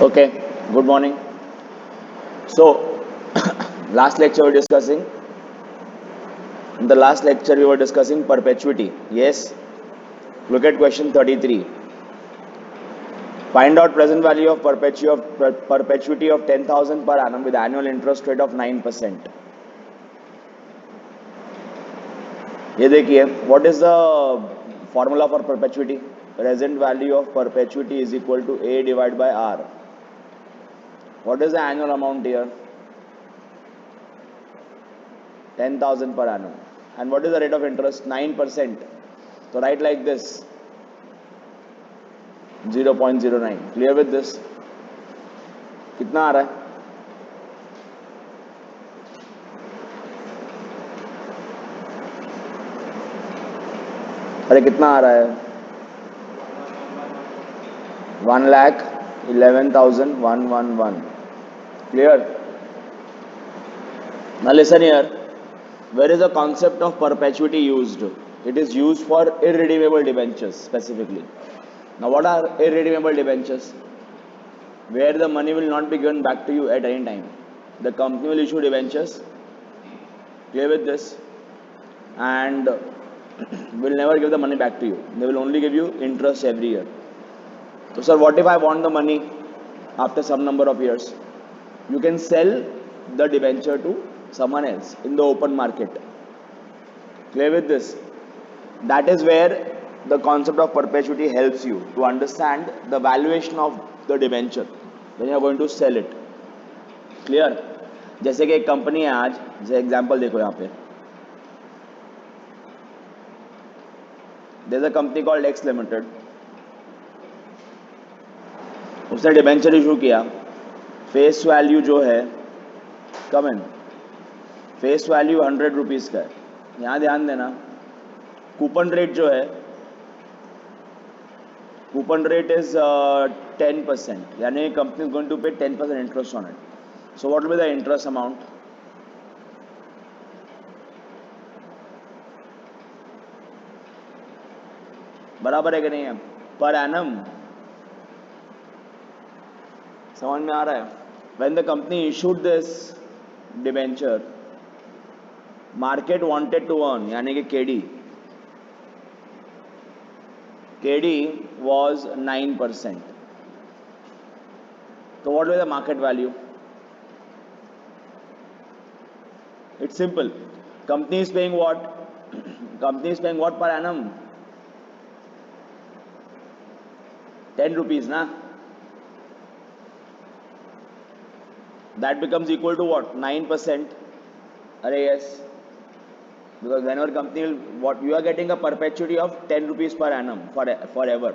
Okay, good morning. So, last lecture we were discussing, in the last lecture we were discussing perpetuity. Yes, look at question 33. Find out present value of perpetuity of 10,000 per annum with annual interest rate of 9%. ये देखिए, what is the formula for perpetuity? Present value of perpetuity is equal to A divided by R. What is the annual amount here? 10,000 per annum. And what is the rate of interest? 9%. So write like this, 0.09. Clear with this? कितना आ रहा है? अरे कितना आ रहा है? 1,11,111. Clear? Now listen here. Where is the concept of perpetuity used? It is used for irredeemable debentures specifically. Now what are irredeemable debentures? Where the money will not be given back to you at any time. The company will issue debentures. Clear with this? And will never give the money back to you. They will only give you interest every year. So sir, what if I want the money after some number of years? You can sell the debenture to someone else in the open market. Clear with this? That is where the concept of perpetuity helps you to understand the valuation of the debenture when you are going to sell it. Clear? जैसे कि एक company है आज, जैसे example देखो यहाँ पे, there's a company called X Limited. उसने डिबेंचर इशू किया, फेस वैल्यू जो है, कम इन, फेस वैल्यू 100 रुपीज़ का है. यहाँ ध्यान देना, कूपन रेट जो है, कूपन रेट इज 10%, यानी कंपनी इज गोइंग टू पे 10% interest on it. So what will be the interest amount? बराबर है कि नहीं है? Per annum. समझ में आ रहा है? When the company issued this debenture, market wanted to earn, यानी कि KD was 9%. So what was the market value? It's simple. Company is paying what? Company is paying what per annum? 10 rupees, na? That becomes equal to what? 9%. Arey yes. Because whenever company will, what you are getting a perpetuity of 10 rupees per annum forever,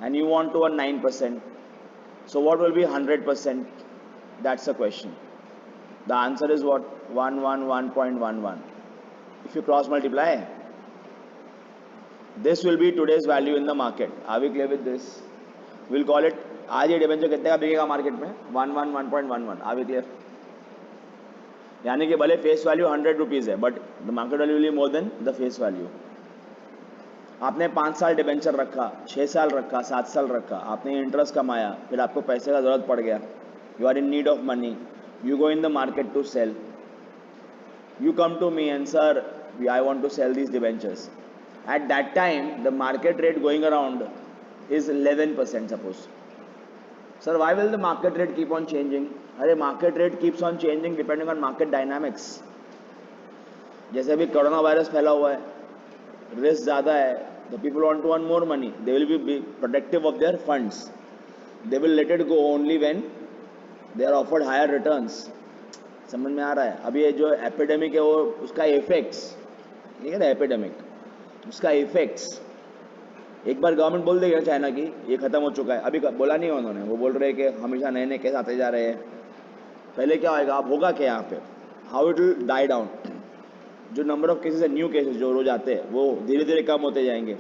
and you want to earn 9%. So what will be 100%? That's the question. The answer is what? 111.11. If you cross multiply, this will be today's value in the market. Are we clear with this? We'll call it, आज ये debenture कितने का बिकेगा market में? 111.11. Are we clear? यानी कि भले face value 100 rupees है, but the market value will be more than the face value. आपने 5 साल डिबेंचर रखा, 6 साल रखा, 7 साल रखा, आपने इंटरेस्ट कमाया, फिर आपको पैसे का ज़रूरत पड़ गया, you are in need of money, you go in the market to sell, you come to me and sir, I want to sell these debentures. At that time the market rate going around is 11%, suppose. Sir, why will the market rate keep on changing? अरे market rate keeps on changing depending on market dynamics. जैसे अभी corona virus फैला हुआ है, risk ज़्यादा है, the people want to earn more money, they will be protective of their funds, they will let it go only when they are offered higher returns. समझ में आ रहा है? अभी ये जो एपिडेमिक है वो, उसका इफेक्ट्स, नहीं है ना एपिडेमिक, उसका इफेक्ट्स एक बार गवर्नमेंट बोल देगी चाइना की ये खत्म हो चुका है, अभी बोला नहीं है उन्होंने, वो बोल रहे हैं कि हमेशा नए नए केस आते जा रहे हैं. पहले क्या होगा, अब होगा क्या यहाँ पे, how it will die down. जो नंबर ऑफ केसेस है, न्यू केसेस जो रोज आते हैं, वो धीरे धीरे कम होते जाएंगे.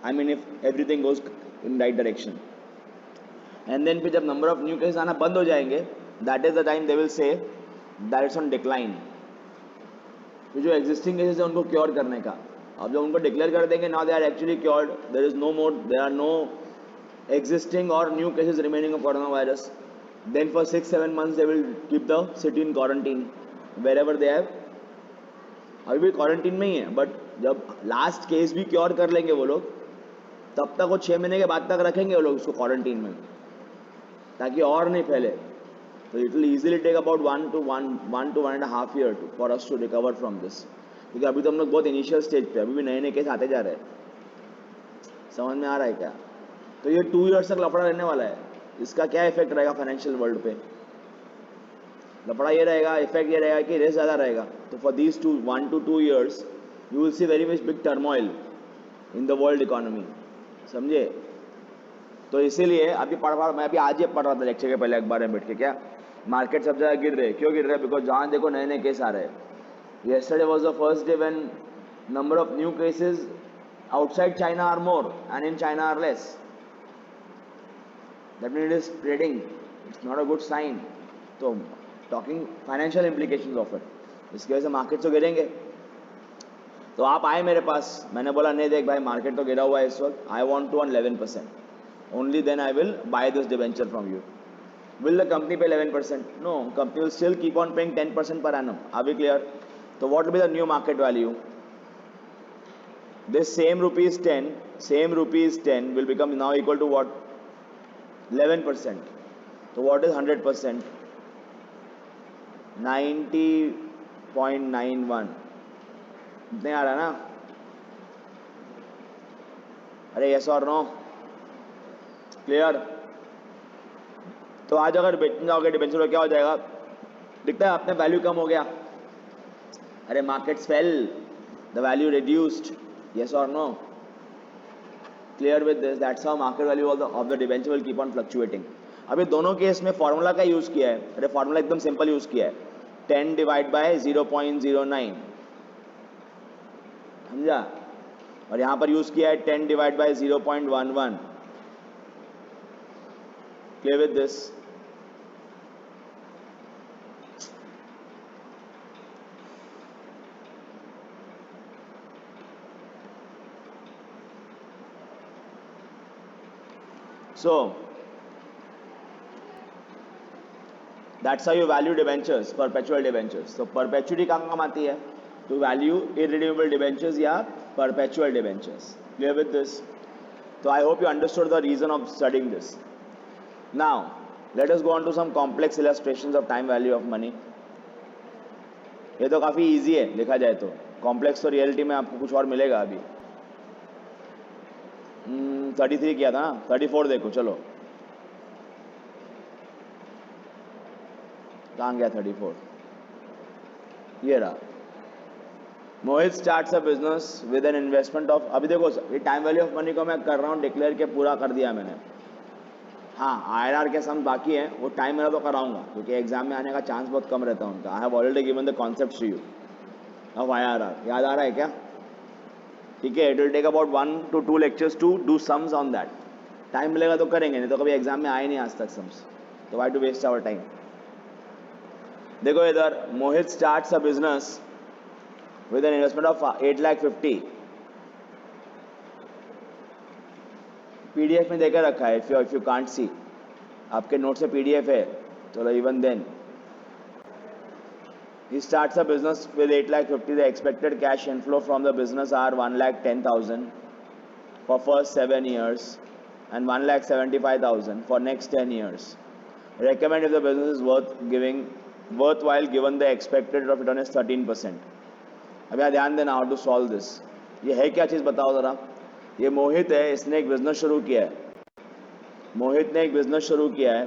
I mean if everything goes in right direction. And then फिर जब नंबर ऑफ न्यू केसेस आना बंद हो जाएंगे, that is the time they will say that is on decline. जो एग्जिस्टिंग केसेस है उनको क्योर करने का, अब जब उनको डिक्लेयर कर देंगे now they are actually cured, there is no more, there are no existing or new cases remaining of coronavirus. Then for 6-7 months they will keep the city in quarantine wherever they have. अभी भी quarantine में ही है, but जब last case भी cure कर लेंगे वो लोग, तब तक वो 6 महीने के बाद तक रखेंगे वो लोग उसको क्वारंटीन में, ताकि और नहीं फैले. तो it will easily take about 1 to 1.5 year for us to recover from this, क्योंकि अभी तो हम लोग बहुत इनिशियल स्टेज पे, अभी भी नए नए केस आते जा रहे हैं. समझ में आ रहा है क्या? तो ये 2 years तक लफड़ा रहने वाला है. इसका क्या इफेक्ट रहेगा फाइनेंशियल वर्ल्ड पे? लफड़ा ये रहेगा, इफेक्ट ये रहेगा कि रिस्क ज़्यादा रहेगा. तो for these 1 to 2 years you will see very much big turmoil in the world economy. समझे? तो इसीलिए अभी मैं अभी आज ही पढ़ रहा था लेक्चर के पहले अखबार में बैठ के, क्या मार्केट सब जगह गिर रहे. क्यों गिर रहे? बिकॉज जहाँ देखो नए नए केस आ रहे हैं. Yesterday was the first day when number of new cases outside China are more and in China are less. That means it is spreading. It's not a good sign. तो talking financial implications of it. इसकी वजह से market तो गिरेंगे. तो आप आए मेरे पास, मैंने बोला नहीं देख भाई मार्केट तो गिरा हुआ है इस वक्त, I want to earn 11%. Only then I will buy this debenture from you. Will the company pay 11%? No, company will still keep on paying 10% per annum. Are we clear? So what will be the new market value? This same rupees 10 will become now equal to what? 11%. So what is 100%? 90.91. इतने आ रहा है ना? अरे yes or no? Clear? तो आज अगर बेचने जाओगे डिबेंचर में क्या हो जाएगा? दिखता है अपने वैल्यू कम हो गया. अरे markets fail, the value reduced. Yes or no? Clear with this? That's how market value of the debenture will keep on fluctuating. अभी दोनों केस में फॉर्मूला का यूज किया है. अरे फॉर्मूला एकदम सिंपल यूज किया है, 10 डिवाइड बाय 0.09. समझा? और यहाँ पर यूज किया है 10 divide by 0.11. Clear with this? So that's how you value debentures, perpetual debentures. So perpetuity कहाँ काम आती है? To value irredeemable debentures या perpetual debentures. Clear with this? So I hope you understood the reason of studying this. Now let us go on to some complex illustrations of time value of money. ये तो काफ़ी easy है देखा जाए तो. Complex तो reality में आपको कुछ और मिलेगा अभी. 33 किया था ना, 34 देखो. चलो कहाँ गया 34? ये रहा. Mohit starts a business with an investment of, अभी देखो ये टाइम वैल्यू ऑफ मनी को मैं कर रहा हूँ डिक्लेयर के पूरा कर दिया मैंने. हाँ IRR के सम बाकी है, वो टाइम मेरा तो कराऊंगा क्योंकि एग्जाम में आने का चांस बहुत कम रहता है उनका. I have already given the concept to you of IRR. याद आ रहा है क्या? ठीक है. It will take about 1 to 2 lectures to do sums on that. Time मिलेगा तो करेंगे, नहीं तो कभी एग्जाम में आए नहीं आज तक सम्स, तो why to waste our time. देखो इधर Mohit starts a business with an investment of 8,50,000. PDF में देकर रखा है. इफ यू कांट सी, आपके नोट से PDF है, चलो even then. He starts a business with 8,50,000. The expected cash inflow from the business are 1,10,000 for first 7 years and 1,75,000 for next 10 years. Recommend if the business is worthwhile given the expected return on is 13%. अब यहाँ ध्यान देना, how to solve this. ये है क्या चीज़ बताओ ज़रा. ये मोहित है, इसने एक बिजनेस शुरू किया है. मोहित ने एक बिजनेस शुरू किया है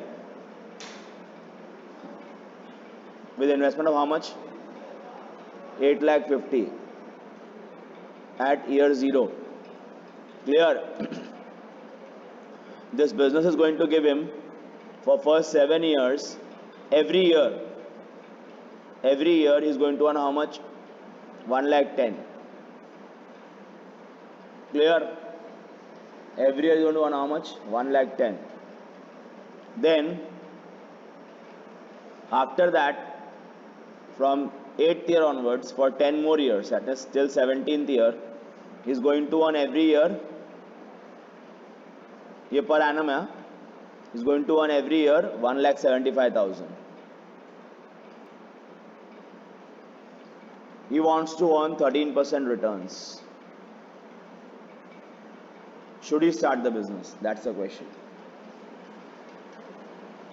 with investment of how much? 8,50,000 at year 0. Clear? This business is going to give him for first 7 years, every year he is going to earn how much? 1,10,000. Clear? Every year he is going to earn how much? 1,10,000. Then after that, from 8th year onwards, for 10 more years, that is till 17th year, he is going to earn every year ये per annum है, is going to earn every year 1,75,000. He wants to earn 13% returns. Should he start the business? That's the question.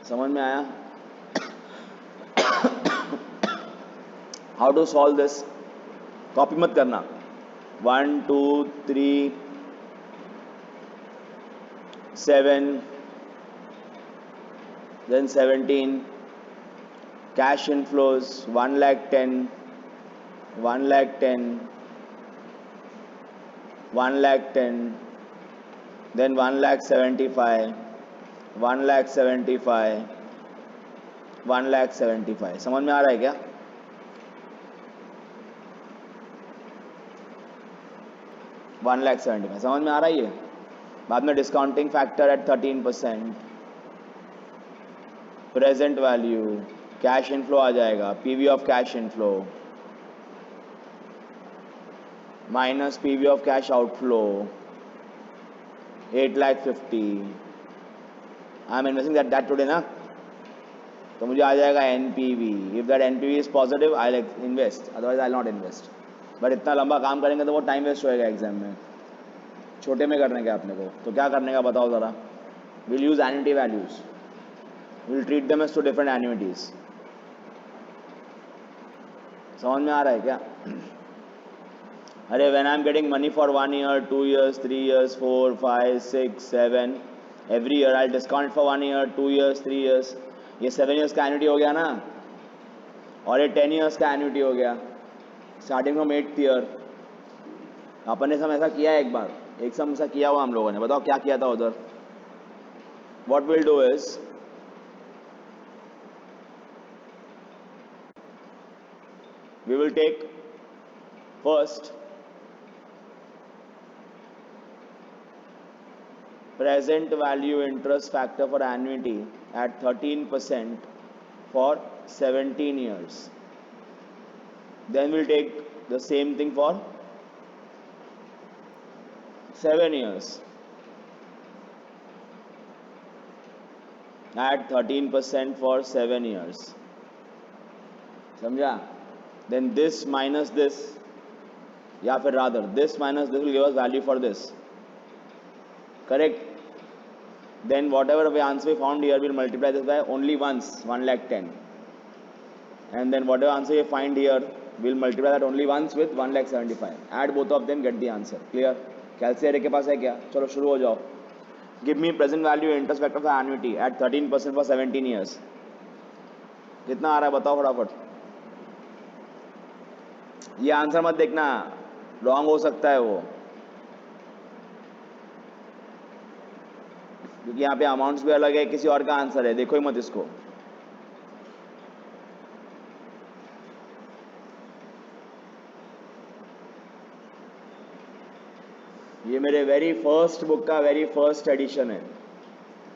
समझ में आया? How to solve this? Copy मत करना. 1 2 3 7 then 17. Cash inflows 1,10,000, 1,10,000, 1,10,000, then 1,75,000, 1,75,000, 1,75,000. समझ में आ रहा है क्या? $1,75,000 समझ में आ रहा है ये? बाद में discounting factor at 13%, present value, cash inflow आ जाएगा, PV of cash inflow minus PV of cash outflow 8,50,000. I am investing that today ना, तो मुझे आ जाएगा NPV. If that NPV is positive I will invest, otherwise I not invest. But इतना लंबा काम करेंगे तो वो टाइम वेस्ट होएगा एग्जाम में. छोटे में करने का अपने को, तो क्या करने का बताओ ज़रा. Will use annuity values, will treat them as two different annuities. समझ में आ रहा है क्या? अरे when I am getting money for 1 year, 2 years, 3 years, 4, 5, 6, 7 every year, I discount for 1 year, 2 years, 3 years. ये 7 years का एन्युटी हो गया ना, और ये 10 years का एन्युटी हो गया स्टार्टिंग फ्रॉम 8th year. अपन ने सब ऐसा किया है एक बार, एक सम ऐसा किया हुआ हम लोगों ने. बताओ क्या किया था उधर? What will do is we will take first present value interest factor for annuity at 13% for 17 years. Then we'll take the same thing for 7 years at 13% for 7 years. समझा? Then this minus this, या फिर rather this minus this will give us value for this. Correct? Then whatever the answer we found here, we'll multiply this by only once, 1,10,000. And then whatever answer we find here, we'll multiply that only once with 1,75,000. Add both of them, get the answer. Clear? Calculator के पास है क्या? चलो शुरू हो जाओ. Give me present value interest factor for annuity at 13% for 17 years. कितना आ रहा है बताओ फटाफट. ये आंसर मत देखना, रॉन्ग हो सकता है वो, क्योंकि यहाँ पे अमाउंट्स भी अलग है, किसी और का आंसर है. देखो ही मत इसको. ये मेरे वेरी फर्स्ट बुक का वेरी फर्स्ट एडिशन है.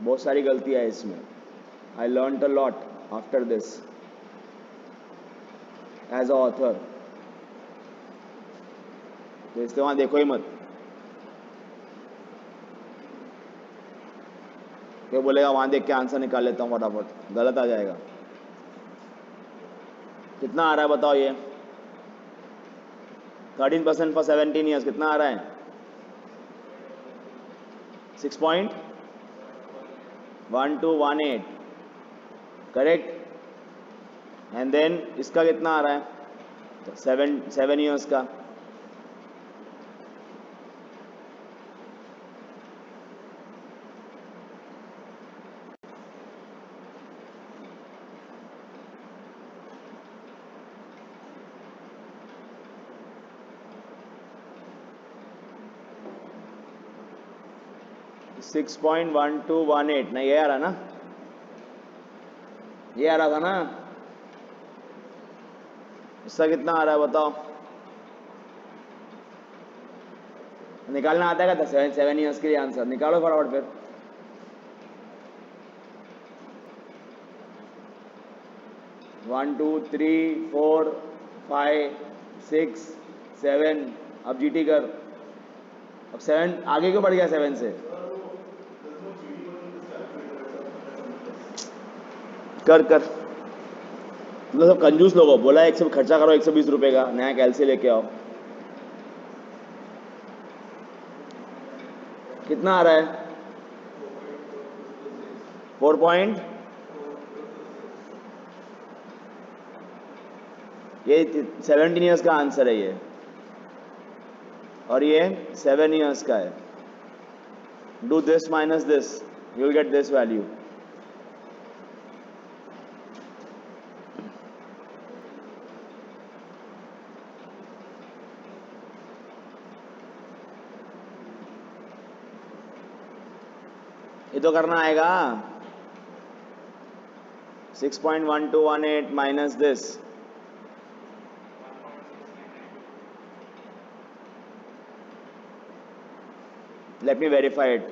बहुत सारी गलतियां है इसमें. I learn a lot after this as a author. तो इसके वहां देखो ही मत. क्या बोलेगा वहां देख के आंसर निकाल लेता हूँ फटाफट, गलत आ जाएगा. कितना आ रहा है बताओ ये? 13% फॉर 17 ईयर्स कितना आ रहा है? 6.1218. करेक्ट. एंड देन इसका कितना आ रहा है? 7 ईयर्स का. सिक्स 6.1218 नहीं, ये आ रहा ना, ये आ रहा था ना. इसका कितना आ रहा है बताओ? निकालना आता है क्या? 7 ईयर्स के लिए आंसर निकालो फटाफट फिर. वन 2 3 4 5 6 7. अब जीटी कर. अब 7 आगे क्यों बढ़ गया 7 से? कर कर, तुम सब कंजूस लोगो, बोला 100 खर्चा करो 120 रुपए का, नया कैलसी लेके आओ। कितना आ रहा है? 4 पॉइंट, ये 17 ईयर्स का आंसर है ये, और ये 7 ईयर्स का है। Do this minus this, you will get this value. ये तो करना आएगा। 6.1218 minus this, let me verify it.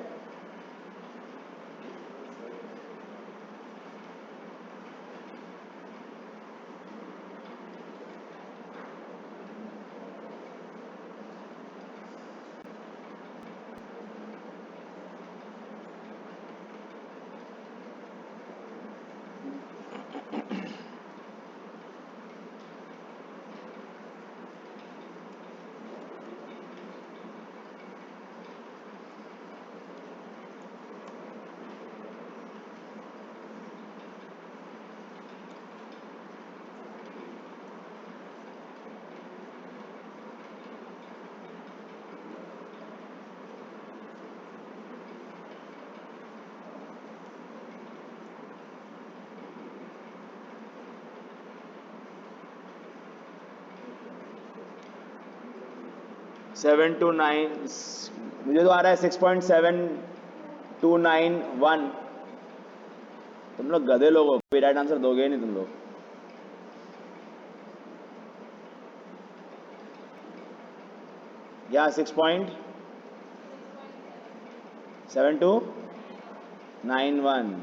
Seven two nine, मुझे तो आ रहा है 6.7291। तुम लोग गधे लोग हो, कोई राइट आंसर दोगे ही नहीं तुम लोग। या 6.7291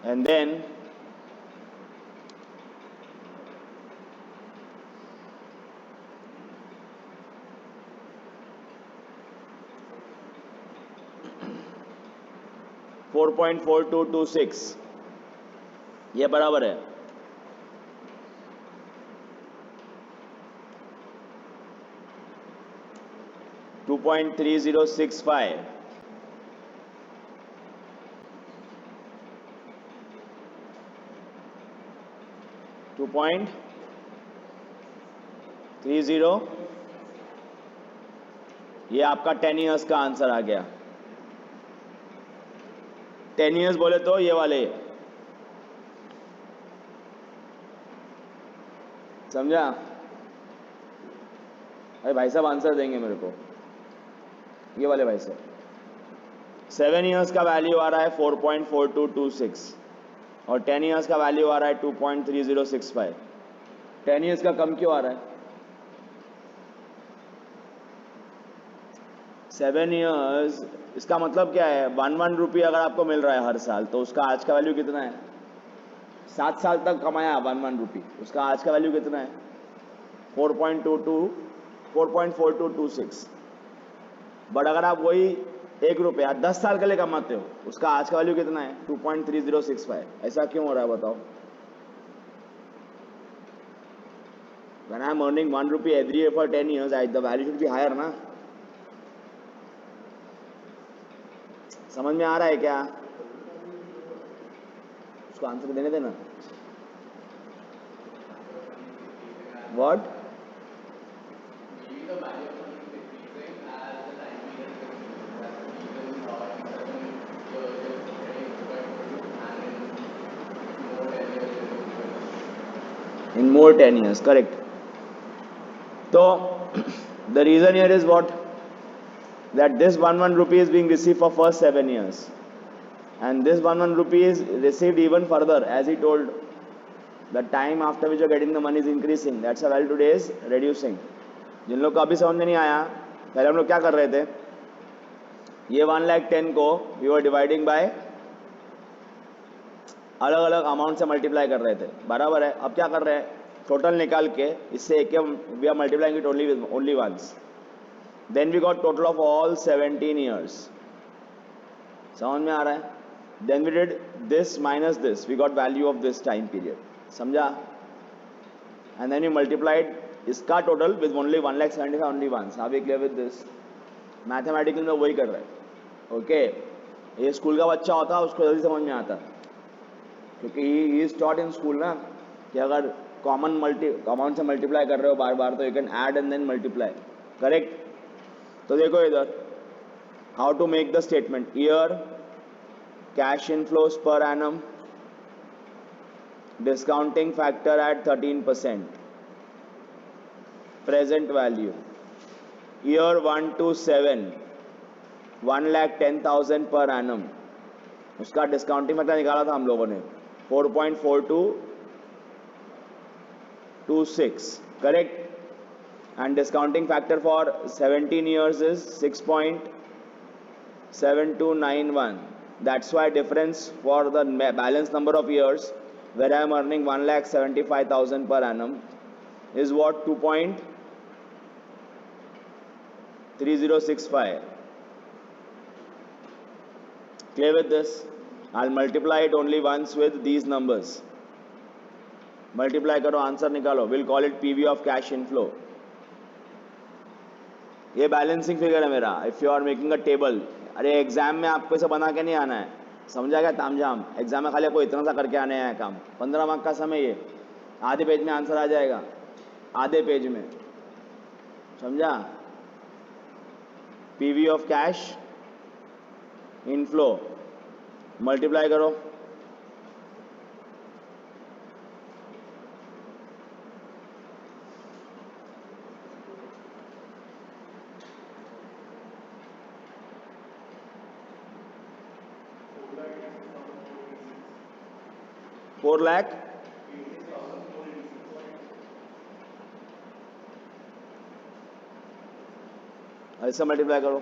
and then 4.4226, ये बराबर है। टू 2.3065, टू 2.30, ये आपका 10 ईयर्स का आंसर आ गया। 10 ईयर्स बोले तो ये वाले, समझा? अरे भाई साहब आंसर देंगे मेरे को, ये वाले भाई साहब। 7 ईयर्स का वैल्यू आ रहा है 4.4226 और 10 ईयर्स का वैल्यू आ रहा है 2.3065। 10 ईयर्स का कम क्यों आ रहा है? 7 ईयर्स, इसका मतलब क्या है? 1 रुपये अगर आपको मिल रहा है हर साल, तो उसका आज का वैल्यू कितना है? 7 साल तक कमाया 1 रुपये, उसका आज का वैल्यू कितना है? 4.4226। बट अगर आप वही 1 रुपया 10 साल के लिए कमाते हो, उसका आज का वैल्यू कितना है? 2.3065। ऐसा क्यों हो रहा है बताओ? When I am earning 1 rupee every year for 10 years, the value should be higher ना? समझ में आ रहा है क्या? उसको आंसर देने देना। What? In more 10 years, correct. So the reason here is what? That this 1 rupee is being received for first 7 years, and this 1 rupee is received even further, as he told. The time after which you are getting the money is increasing. That's why value today is reducing. जिन लोग को अभी समझ में नहीं आया, पहले हम लोग क्या कर रहे थे? ये 1,10,000 को we were dividing by अलग अलग अमाउंट से मल्टीप्लाई कर रहे थे, बराबर है? अब क्या कर रहे हैं? टोटल निकाल के इससे एक we are multiplying it only once, then we got total of all 17 years. समझ में आ रहा है? then we did this minus this, we got value of this time period. समझा? And then we multiplied इसका total with only 1,75,000 only once. Are we clear with this? Mathematical में वही कर रहा है. ओके, ये स्कूल का बच्चा होता उसको जल्दी समझ में आता, क्योंकि he is taught in school ना कि अगर कॉमन से मल्टीप्लाई कर रहे हो बार बार तो you can add and then multiply. Correct? तो देखो इधर how to make the statement. Year cash inflows per annum, discounting factor at 13%, present value, year 1 to 7, 1,10,000 per annum. उसका डिस्काउंटिंग फैक्टर निकाला था हम लोगों ने 4.4226, correct? And discounting factor for 17 years is 6.7291. That's why difference for the balance number of years where I am earning 1,75,000 per annum is what? 2.3065. Clear with this? I'll multiply it only once with these numbers. Multiply करो, answer निकालो. We'll call it PV of cash inflow. ये balancing figure है मेरा. If you are making a table, अरे exam में आपको इसे बना के नहीं आना है, समझा क्या? तामझाम एग्जाम में खाली आपको इतना सा करके आने हैं काम. 15 मार्क का समय, ये आधे पेज में आंसर आ जाएगा, आधे पेज में. समझा? PV of cash inflow multiply करो. फोर लाख ऐसा मल्टीप्लाई करो.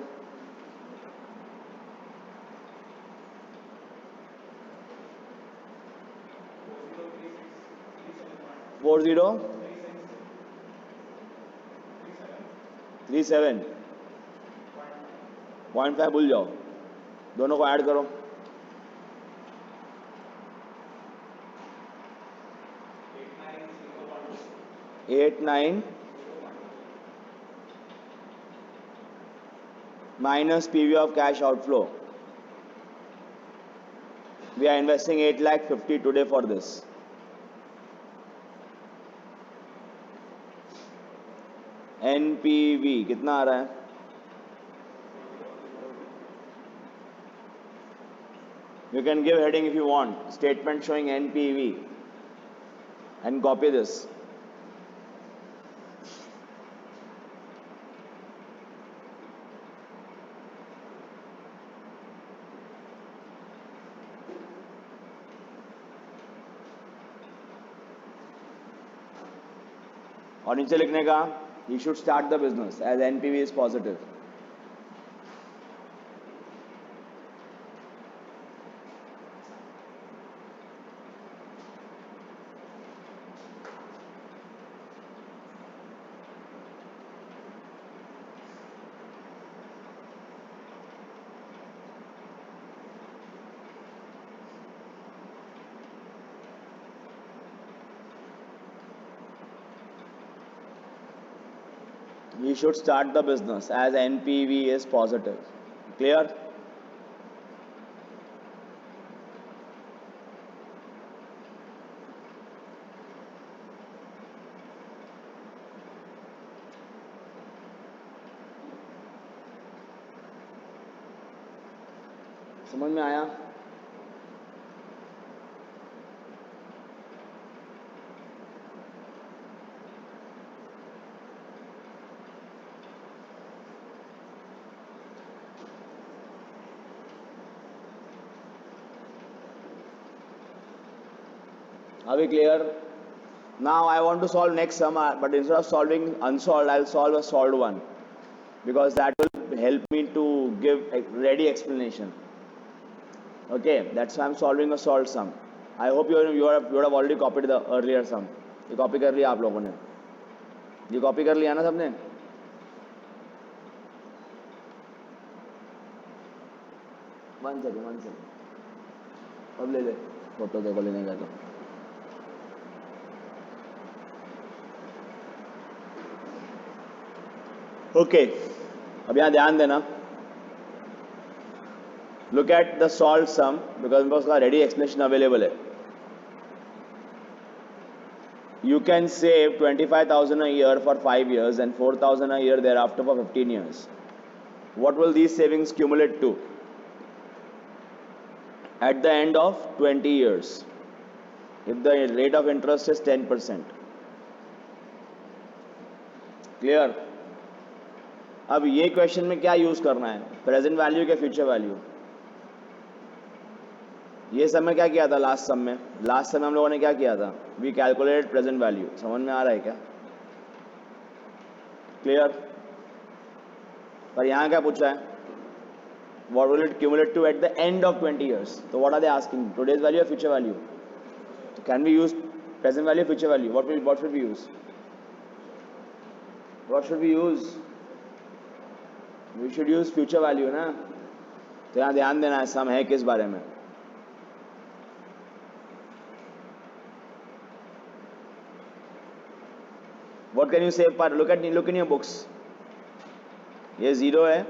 फोर 0.37.5 भूल जाओ, दोनों को ऐड करो. 89 minus PV of cash outflow. We are investing 8,50,000 today for this. NPV कितना आ रहा है? You can give heading if you want. Statement showing NPV and copy this. और नीचे लिखने का you should start the business as NPV is positive. We should start the business as NPV is positive. Clear? समझ में आया? Are we clear? Now I want to solve next sum, but instead of solving unsolved, I'll solve a solved one, because that will help me to give a ready explanation. Okay, that's why I'm solving a solved sum. I hope you have already copied the earlier sum. ये copy कर लिया आप लोगों ने? ये copy कर लिया ना सबने? One second. अब ले ले फोटो, देखो लेने का तो ओके। अब यहाँ ध्यान देना, look at the solve sum because मेरे पास उसका रेडी एक्सप्लेनेशन अवेलेबल है। You can save 25,000 a year for 5 years and 4,000 a year thereafter for 15 years. What will these savings accumulate to at the end of 20 years if the rate of interest is 10%? Clear? अब ये question में क्या use करना है, present value के future value. ये सब में क्या किया था लास्ट सम में? लास्ट सम में हम लोगों ने क्या किया था? We calculated present value. समझ में आ रहा है क्या? क्लियर? पर यहाँ क्या पूछा है? What will it accumulate to at the end of 20 years? So what are they asking? Today's value or future value? So can we use present value, future value? What should we use? What should we use? We should use future value ना? तो यहाँ ध्यान देना है, सम है किस बारे में? What can you save per? Look in your books. ये 0 है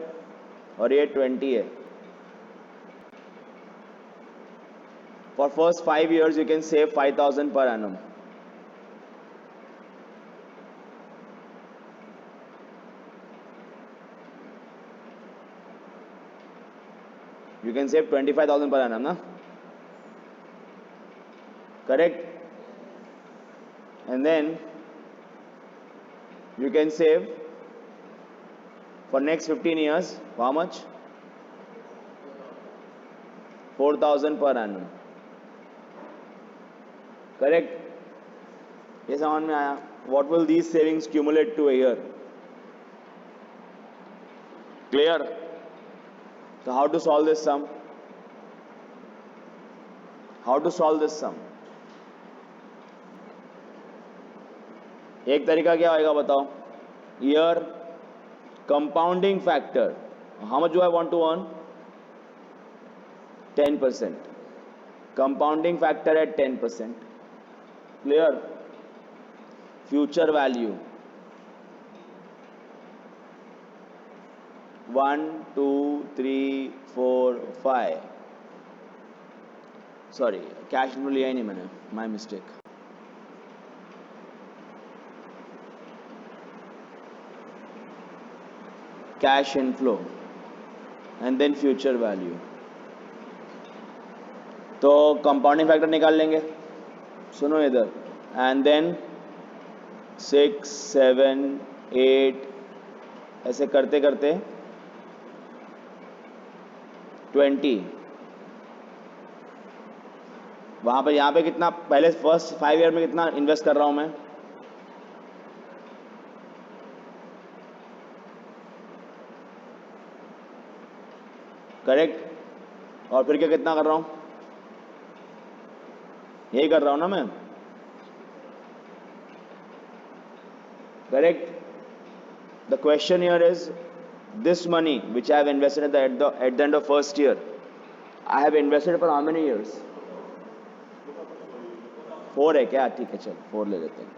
और ये 20 है. For first 5 years you can save 5,000 per annum. You can save 25,000 per annum, na? Correct? And then you can save for next 15 years, how much? 4,000 per annum. Correct? ये समझ में आया? What will these savings accumulate to a year? Clear? So how to solve this sum? How to solve this sum? एक तरीका क्या होगा बताओ? Year compounding factor. How much do I want to earn? 10%. Compounding factor at 10%. Clear? Future value 1, 2, 3, 4, 5. Sorry, cash inflow लिया ही नहीं मैंने, my mistake. Cash inflow and then future value. तो compounding factor निकाल लेंगे, सुनो इधर, एंड देन 6, 7, 8 ऐसे करते करते 20. वहां पर यहाँ पे कितना, पहले फर्स्ट 5 ईयर में कितना इन्वेस्ट कर रहा हूं मैं? करेक्ट? और फिर क्या कितना कर रहा हूं? यही कर रहा हूं ना मैं? Correct? The question here is, this money which I have invested at the end of first year, I have invested for how many years? 4 है क्या? ठीक है, चल 4 ले लेते हैं.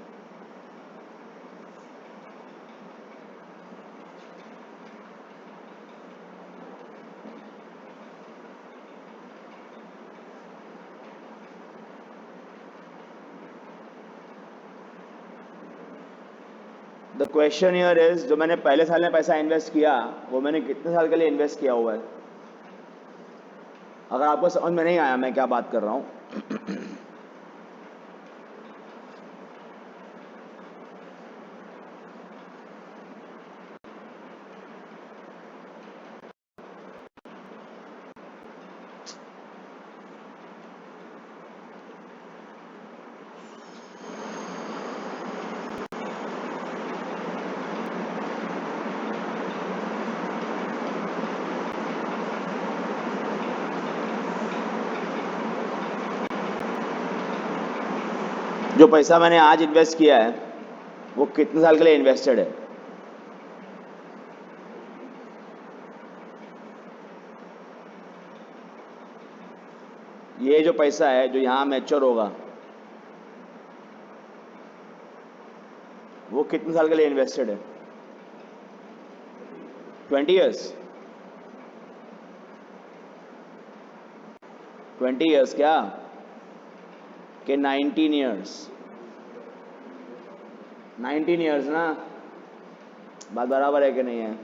द क्वेश्चन हियर इज, जो मैंने पहले साल में पैसा इन्वेस्ट किया वो मैंने कितने साल के लिए इन्वेस्ट किया हुआ है? अगर आपको समझ में नहीं आया मैं क्या बात कर रहा हूं, जो पैसा मैंने आज इन्वेस्ट किया है वो कितने साल के लिए इन्वेस्टेड है? ये जो पैसा है जो यहाँ मैच्योर होगा वो कितने साल के लिए इन्वेस्टेड है? 20 ईयर्स। 20 ईयर्स क्या कि 19 ईयर्स? 19 ईयर्स ना, बात बराबर है कि नहीं है?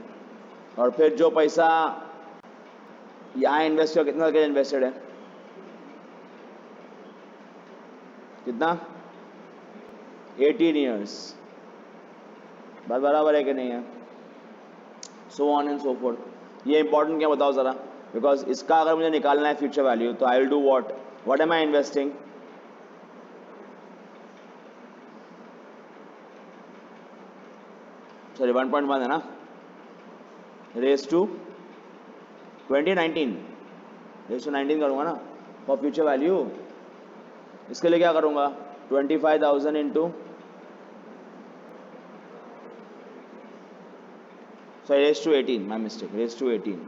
और फिर जो पैसा यहाँ इन्वेस्ट हो कितना साल के लिए इन्वेस्टेड है? कितना? 18 ईयर्स। बात बराबर है कि नहीं है? So on and so fourth. ये इंपॉर्टेंट क्या बताओ जरा, बिकॉज इसका अगर मुझे निकालना है फ्यूचर वैल्यू तो I will do what am I investing? Sorry 1.1 है ना, रेस टू 2019, रेस टू 19 करूँगा ना फॉर फ्यूचर वैल्यू। इसके लिए क्या करूँगा? 25,000 into, sorry raise to 18, my mistake, raise to 18।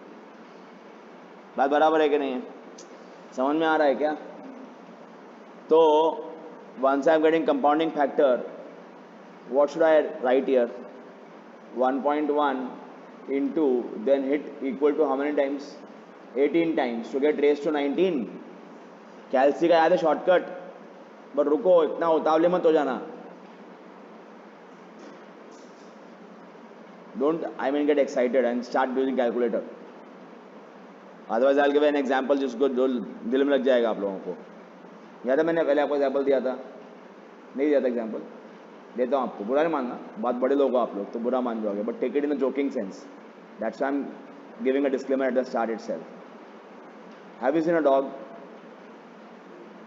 बात बराबर है कि नहीं है? समझ में आ रहा है क्या? तो once I am getting compounding factor, what should I write here? 1.1 into then hit equal to how many times? 18 times to get raised to 19. कैल्सी का याद है शॉर्टकट, बट रुको इतना उतावले मत हो जाना। Don't I mean get excited and start using calculator, otherwise I will give an example जिसको जो दिल में लग जाएगा आप लोगों को। याद है मैंने पहले आपको एग्जांपल दिया था? नहीं दिया था एग्जांपल? देता हूँ आपको, बुरा नहीं मानना, बात बड़े लोग हो आप लोग तो बुरा मान जाओगे, but take it in a joking sense. That's why I am giving a disclaimer at the start itself. Have you seen a dog?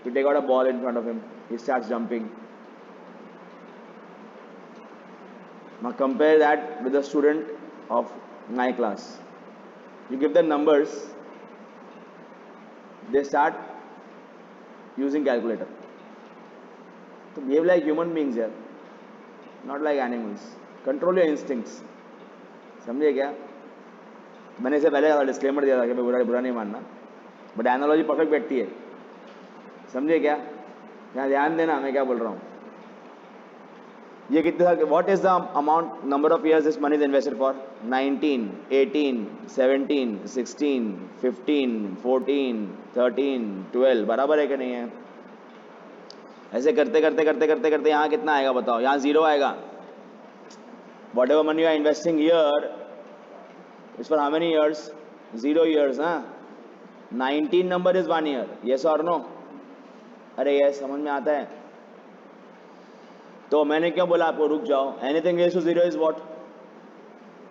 You take out a ball in front of him, he starts jumping. Now compare that with a student of my class. You give them numbers, they start using calculator. So behave like human beings here, not like animals. Control your instincts. समझे क्या? मैंने इसे पहले disclaimer दिया था कि मैं बुरा नहीं मानना, बट एनालॉजी परफेक्ट बैठती है, समझे क्या? यहाँ ध्यान देना मैं क्या बोल रहा हूँ। ये कितने साल के, what is the amount number of years this money is invested for? 19, 18, 17, 16, 15, 14, 13, 12। बराबर है कि नहीं है? ऐसे करते करते करते करते करते यहाँ कितना आएगा बताओ? यहाँ जीरो आएगा। Whatever money you are investing year is for how many years? 0 years ना। 19 नंबर इज 1 ईयर, यस और नो? अरे ये समझ में आता है? तो मैंने क्यों बोला आपको रुक जाओ? Anything raise to 0 is what?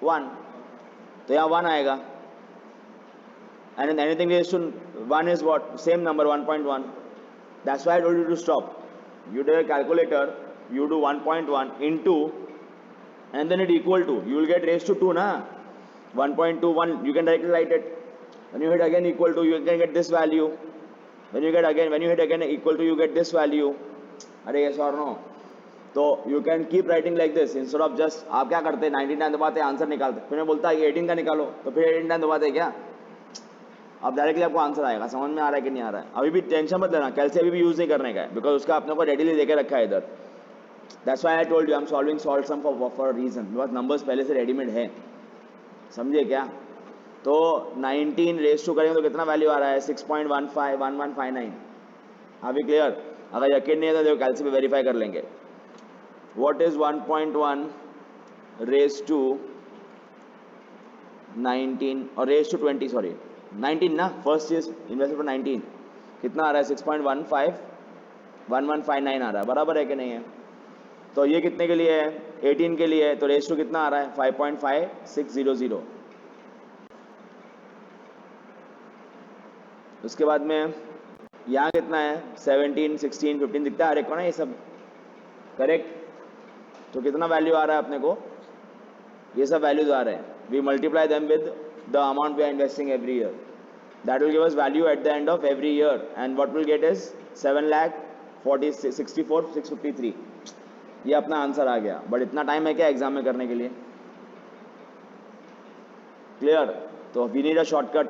1, तो यहाँ 1 आएगा। And anything raise to 1 is what? Same number 1.1। That's why I told you to stop. You take a calculator, you do 1.1 into and then it equal to, you will get raised to 2 na, 1.21, you can directly write it. When you hit again equal to, you can get this value. When you hit again equal to, you get this value. अरे yes or no? तो you can keep writing like this instead of just, आप क्या करते हैं 19 time दबाते answer निकालते, फिर मैं बोलता है 18 का निकालो तो फिर 18 टाइम दबाते क्या? अब डायरेक्टली आपको आंसर आएगा। समझ में आ रहा है कि नहीं आ रहा है? अभी भी टेंशन मत लेना, कल से अभी भी यूज नहीं करने का है, बिकॉज उसका अपने को रेडीली देके रखा है इधर। That's why I told you I am solving solve sum for reason, because numbers पहले से रेडीमेड है, समझे क्या? तो 19 रेस टू करेंगे तो कितना वैल्यू आ रहा है? 6.1159। हाँ भी क्लियर? अगर यकीन नहीं है तो देखो कैलसी पे वेरीफाई कर लेंगे। व्हाट इज 1.1 रेस टू 19 और रेस टू 20, सॉरी 19 ना, फर्स्ट इज इन्वेस्टेड फॉर 19, कितना आ रहा है? 6.1159 आ रहा है। बराबर है कि नहीं है? तो ये कितने के लिए है? 18 के लिए है, तो रेस टू कितना आ रहा है? 5.5600। उसके बाद में यहाँ कितना है? 17, 16, 15 दिखता है हर एक को ना, ये सब करेक्ट? तो कितना वैल्यू आ रहा है अपने को? ये सब वैल्यूज आ रहे हैं। We multiply them with the amount we are investing every year, that will give us value at the end of every year, and what will get is 7,64,653। ये अपना आंसर आ गया। बट इतना टाइम है क्या एग्जाम में करने के लिए? क्लियर? तो वी नीड अ शॉर्टकट।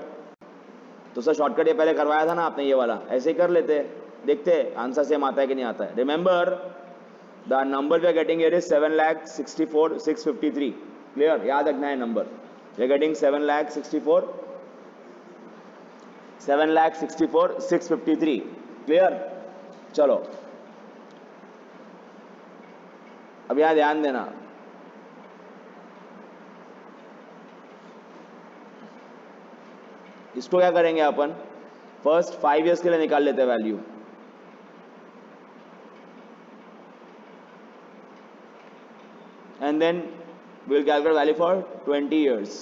तो सर शॉर्टकट ये पहले करवाया था ना आपने, ये वाला ऐसे ही कर लेते, देखते आंसर सेम आता है कि नहीं आता है. Remember the number we are getting here is 7,64,653. Clear, याद रखना है number. We are getting 7,64,653. Clear. चलो अब यहाँ ध्यान देना. इसको क्या करेंगे अपन, फर्स्ट 5 ईयर्स के लिए निकाल लेते हैं value. And then we'll calculate value for 20 years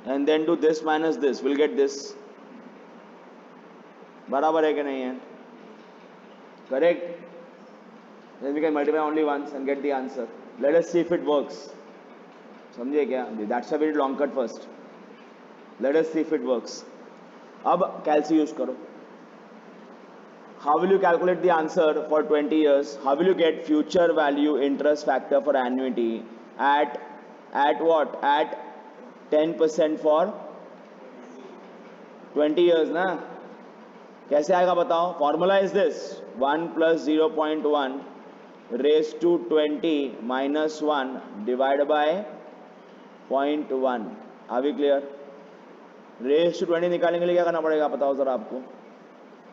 and then do this minus this, we'll get this. बराबर है कि नहीं है? Correct. Then we can multiply only once and get the answer. Let us see if it works. समझे क्या? That's why we did long cut first. Let us see if it works. अब कैलसी use करो. How will you calculate the answer for 20 years? How will you get future value interest factor for annuity at what? At 10% for 20 years ना. कैसे आएगा बताओ. Formula is this: 1 plus 0.1 raised to 20 minus 1 divided by 0.1. Are we clear? Raised to 20 निकालने के लिए क्या करना पड़ेगा बताओ जरा आपको.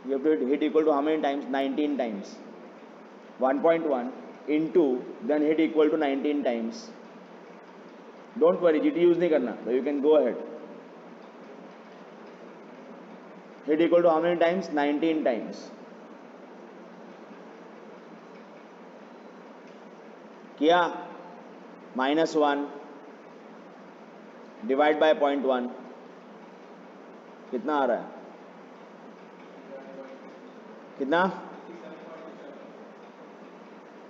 You have to hit equal to how many times? 19 times. 1.1 into then hit equal to 19 times. Don't worry, GT use नहीं करना, so you can go ahead. Hit equal to how many times? 19 times. किया. -1 divide by 0.1. कितना आ रहा है? कितना?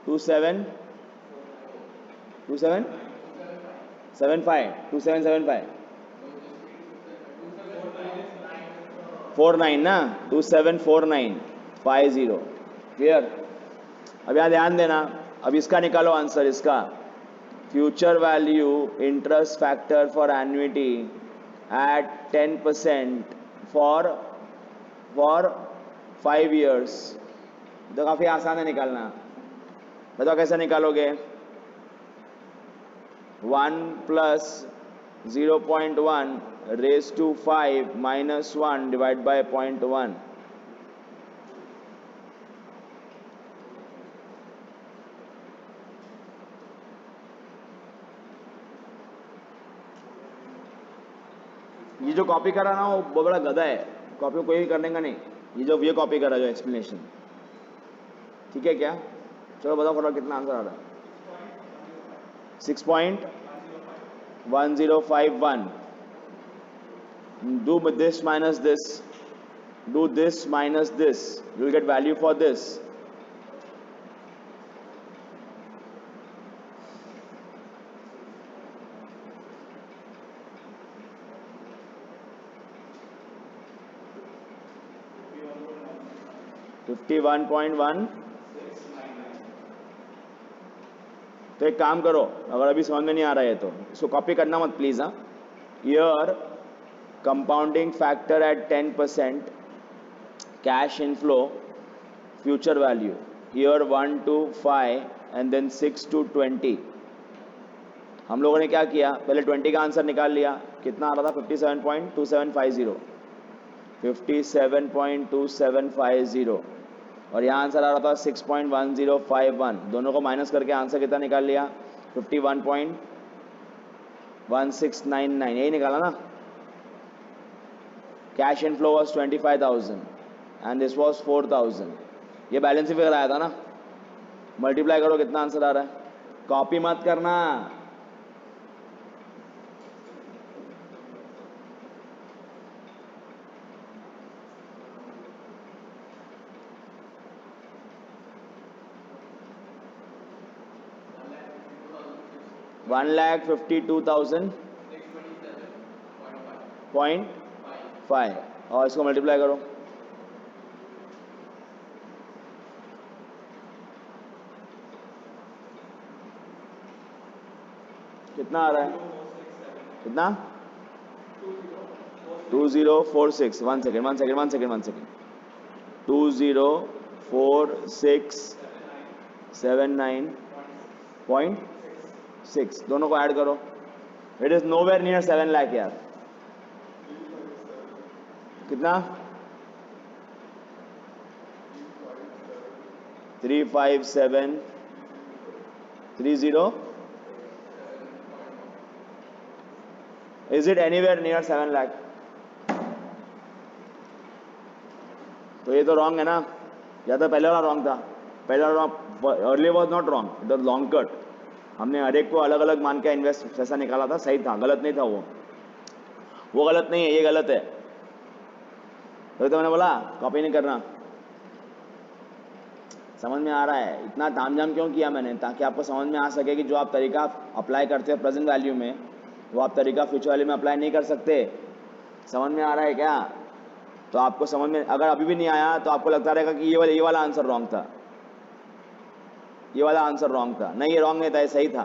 2749 ना. 274950. Clear. अब यहाँ ध्यान देना. अब इसका निकालो आंसर. इसका future value interest factor for annuity at 10% for 5 years. तो काफ़ी आसान है निकालना. बताओ कैसे निकालोगे. 1 plus 0.1 raised to 5 minus 1 divided by 0.1. ये जो कॉपी करा ना वो बहुत बड़ा गधा है. कॉपी कोई भी करने का नहीं. ये कॉपी करा जो एक्सप्लेनेशन. ठीक है क्या? चलो बताओ फटाफट कितना आंसर आ रहा है. 6.1051. Do this minus this. Do this minus this. You will get value for this. $51.1. तो एक काम करो, अगर अभी समझ में नहीं आ रहा है तो इसको कॉपी करना मत प्लीज. हाँ, year compounding factor at 10%, cash inflow, future value. Year 1 to 5 and then 6 to 20. हम लोगों ने क्या किया, पहले 20 का आंसर निकाल लिया. कितना आ रहा था? 57.2750. 57.2750. और यहाँ आंसर आ रहा था 6.1051. दोनों को माइनस करके आंसर कितना निकाल लिया? 51.1699. यही निकाला ना. Cash inflow was 25,000 and this was 4,000. ये बैलेंस फिगर आया था ना. मल्टीप्लाई करो कितना आंसर आ रहा है. कॉपी मत करना. $1,52,627.5 और इसको मल्टीप्लाई करो. कितना आ रहा है? कितना? 2046 1 second 1 second 1 second 1 second 204679.6 दोनों को ऐड करो. It is nowhere near 7 lakh यार. कितना? 35730. Is it anywhere near 7 lakh? तो ये तो रॉन्ग है ना, या तो पहले वाला रॉन्ग था. पहला wrong, early was not wrong, it was long cut. हमने हर एक को अलग अलग मान के इन्वेस्ट पैसा निकाला था, सही था, गलत नहीं था वो गलत नहीं है, ये गलत है. तो मैंने बोला कॉपी नहीं करना. समझ में आ रहा है? इतना तामझाम क्यों किया मैंने, ताकि आपको समझ में आ सके कि जो आप तरीका अप्लाई करते हो प्रेजेंट वैल्यू में, वो आप तरीका फ्यूचर वैल्यू में अप्लाई नहीं कर सकते. समझ में आ रहा है क्या? तो आपको समझ में, अगर अभी भी नहीं आया तो आपको लगता रहेगा कि ये वाला आंसर रॉन्ग था, ये वाला आंसर रॉन्ग था. नहीं, ये रॉन्ग नहीं था, ये सही था.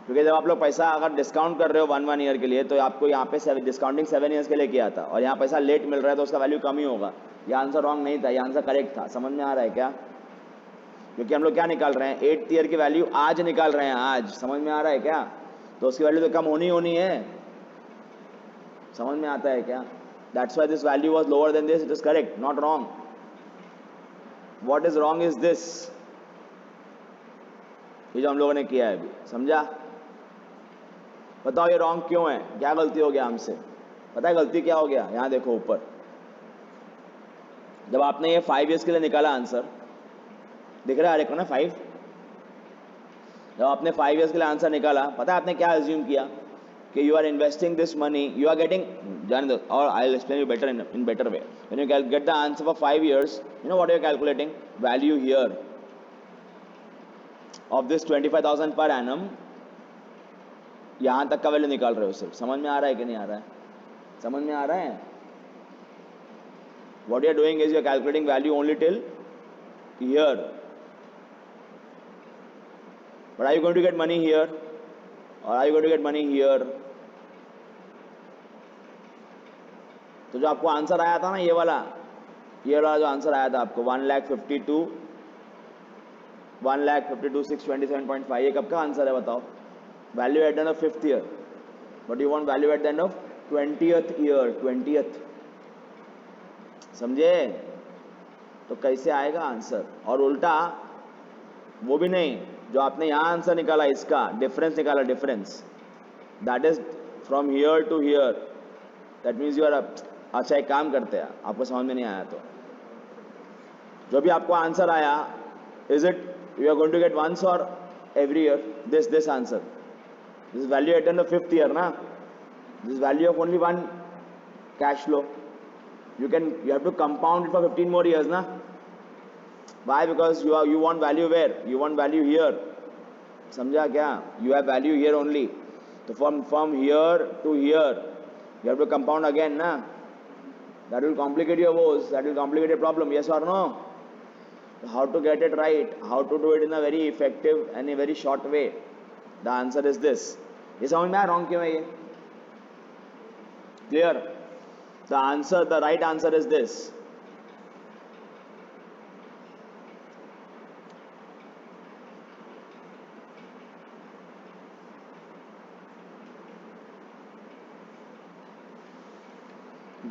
क्योंकि जब आप लोग पैसा अगर डिस्काउंट कर रहे हो 1 ईयर के लिए, तो आपको यहाँ पे डिस्काउंटिंग 7 ईयर्स के लिए किया था, और यहाँ पैसा लेट मिल रहा है तो उसका वैल्यू कम ही होगा. ये आंसर रॉन्ग नहीं था, ये आंसर करेक्ट था. समझ में आ रहा है क्या? क्योंकि हम लोग क्या निकाल रहे हैं, 8th ईयर की वैल्यू आज निकाल रहे हैं, आज. समझ में आ रहा है क्या? तो उसकी वैल्यू तो कम होनी है. समझ में आता है क्या? That's why this value was lower than this. It is correct, not wrong. What is wrong is this. ये जो हम लोगों ने किया है अभी, समझा? बताओ ये रॉन्ग क्यों है, क्या गलती हो गया हमसे? पता है गलती क्या हो गया? यहाँ देखो ऊपर, जब आपने ये 5 ईयर्स के लिए निकाला आंसर, दिख रहा है हर एक को ना 5. जब आपने 5 ईयर्स के लिए आंसर निकाला, पता है आपने क्या अज्यूम किया कि you are investing this money, you are getting, जान दो, और I will explain you better in better way. When you get the answer for 5 years, you know what you are calculating? Value here of this 25,000 per annum. यहां तक का value निकाल रहे हो सिर्फ. समझ में आ रहा है कि नहीं आ रहा है? समझ में आ रहा है? What you are doing is you are calculating value only till here. But are you going to get money here, और are you going to get money here? तो जो आपको आंसर आया था ना, ये वाला जो आंसर आया था आपको 1,52,627.5, ये कब का आंसर है बताओ? Value at the end of 5th year, but you want value at the end of 20th year. 20th, समझे? तो कैसे आएगा आंसर? और उल्टा वो भी नहीं, जो आपने यहाँ आंसर निकाला, इसका डिफरेंस निकाला, difference that is from here to here, that means you are. अच्छा एक काम करते हैं, आपको समझ में नहीं आया तो जो भी आपको आंसर आया, is it you are going to get once or every year? This answer, this value at the 5th year ना, this value of only one cash flow. You have to compound it for 15 more years ना. Why? Because you want value where? You want value here. समझा क्या? You have value here only. तो from here to here, you have to compound again ना. That will complicate your woes. That will complicate your problem. Yes or no? How to get it right? How to do it in a very effective and a very short way? The answer is this. ये समझ में आया wrong क्यों है ये? Clear? The right answer is this.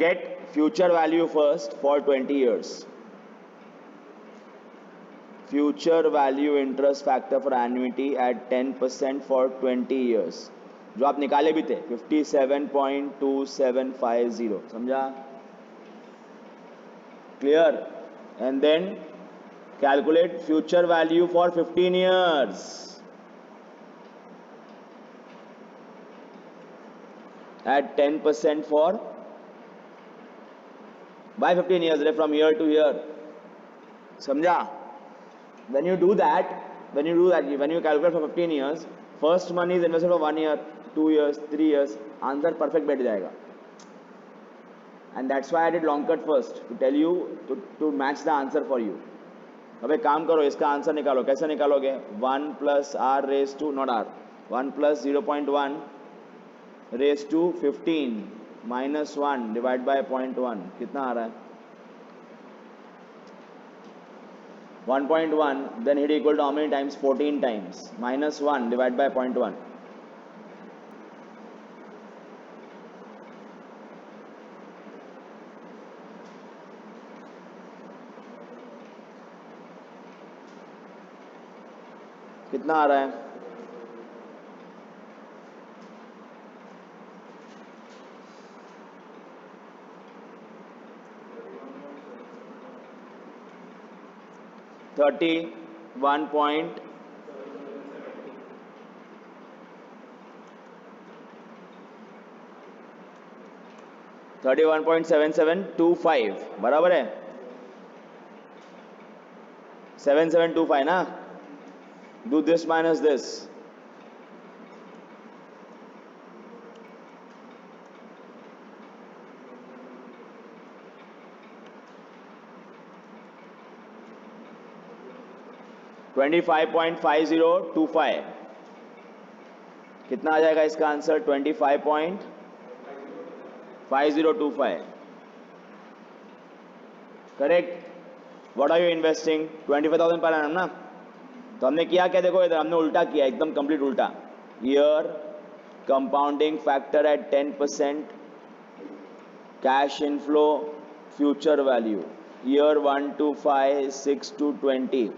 Get future value first for 20 years. Future value interest factor for annuity at 10% for 20 years. जो आप निकाले भी थे 57.2750. समझा? Clear? And then calculate future value for 15 years at 10% for by 15 years, from year to year. समझा? When you calculate for 15 years, first money is invested for 1 year, 2 years, 3 years, answer perfect बैठ जाएगा. And that's why I did long cut first, to tell you to match the answer for you. अब एक काम करो, इसका answer निकालो. कैसे निकालोगे? 1 plus r raised to, not r, 1 plus 0.1 raised to 15 -1 divide by 0.1 कितना आ रहा है? 1.1 then it equal to how many times? 14 times. -1 divided by 0.1. कितना आ रहा है? थर्टी वन पॉइंट 31.7725 बराबर है? 7725 ना? Do this minus this. $25.5025 कितना आ जाएगा इसका answer? 25.5025 correct. What are you investing? 25,000 per annum ना. तो हमने किया क्या? देखो इधर हमने उल्टा किया, एकदम कंप्लीट उल्टा. Year compounding factor at 10%, cash inflow, future value. Year 1 to 5, 6 to 20.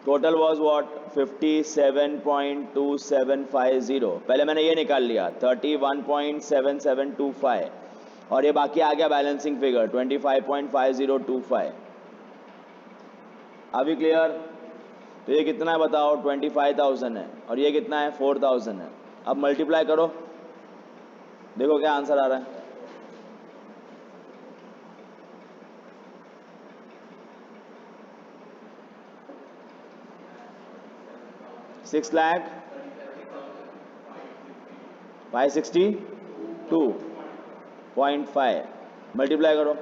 Total was what? 57.2750. पहले मैंने ये निकाल लिया 31.7725 और ये बाकी आ गया बैलेंसिंग फिगर 25.5025. अभी क्लियर? तो ये कितना है बताओ? 25,000 है और ये कितना है? 4,000 है. अब मल्टीप्लाई करो, देखो क्या आंसर आ रहा है. 6,562.5 मल्टीप्लाई करो.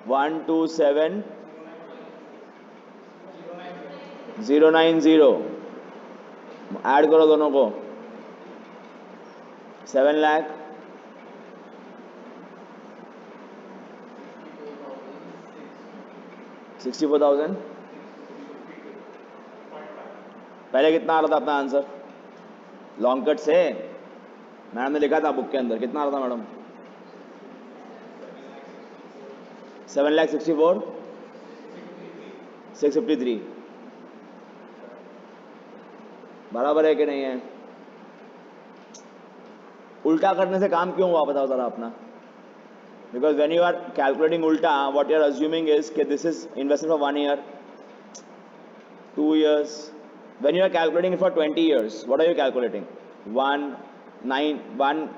वन टू 7,090 ऐड करो दोनों को. 7 लाख 64,000. पहले कितना आ रहा था अपना आंसर? लॉन्ग कट से मैडम ने लिखा था बुक के अंदर. कितना आ रहा था मैडम? 7,64,653 बराबर है कि नहीं है? उल्टा करने से काम क्यों हुआ बताओ जरा अपना. Because when you are calculating ulta, what you are assuming is that this is investment for 1 year, 2 years. When you are calculating it for 20 years, what are you calculating? 1, 9, 1,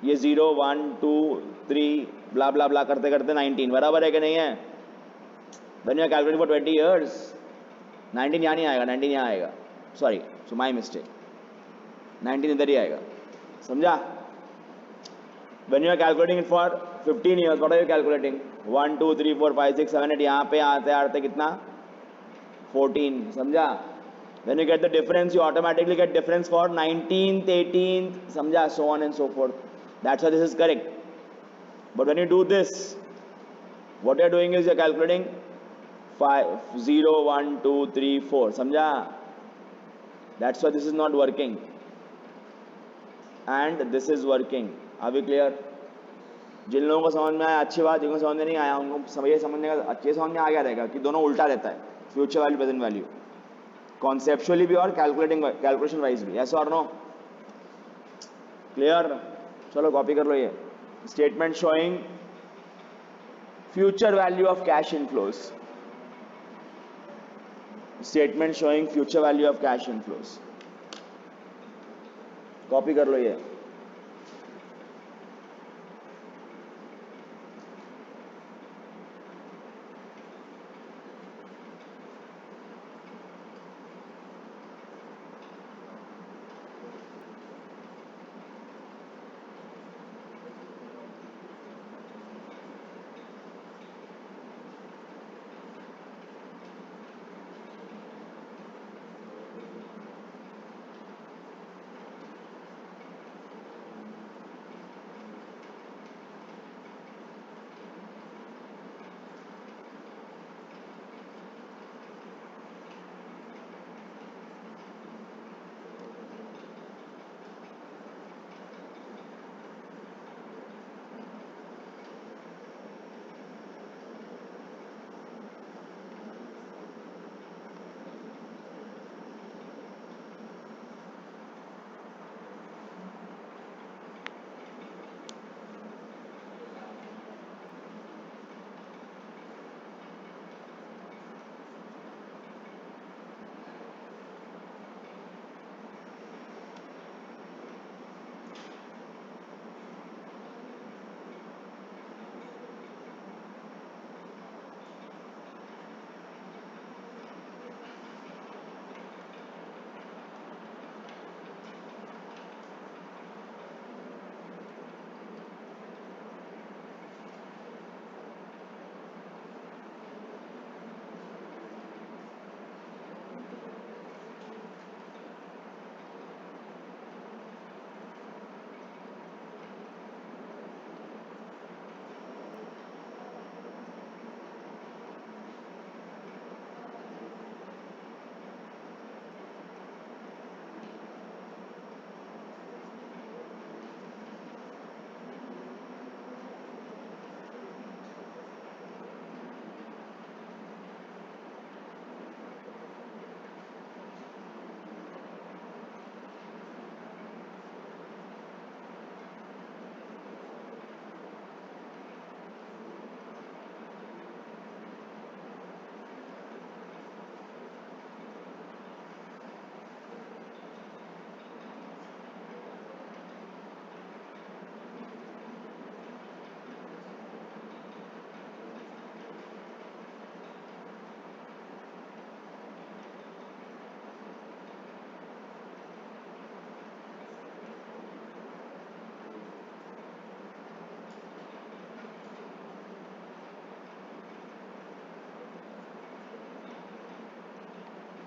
ये 0, 1, 2, 3, blah blah blah करते करते 19 बराबर है कि नहीं है? When you are calculating for 20 years, 19 यहाँ नहीं आएगा, 19 यहाँ आएगा. Sorry, so my mistake. 19 इधर ही आएगा. समझा? When you are calculating it for 15 years, what are you calculating? 1, 2, 3, 4, 5, 6, 7, 8 यहाँ पे आते आते कितना? 14. समझा? When you get the difference, you automatically get difference for 19th, 18th. समझा? So on and so forth. That's why this is correct. But when you do this, what you are doing is you are calculating 5, 0, 1, 2, 3, 4. समझा? That's why this is not working. And this is working. Are we clear? जिन लोगों को समझ में आया अच्छी बात, जिनको समझ में नहीं आया उनको ये समझने का अच्छे समझ में आ गया रहेगा कि दोनों उल्टा रहता है. Future value, present value, conceptually भी और कैलकुलेशन वाइज भी. यस और नो? क्लियर? चलो कॉपी कर लो ये statement showing future value of cash inflows. Statement showing future value of cash inflows. Copy कर लो ये.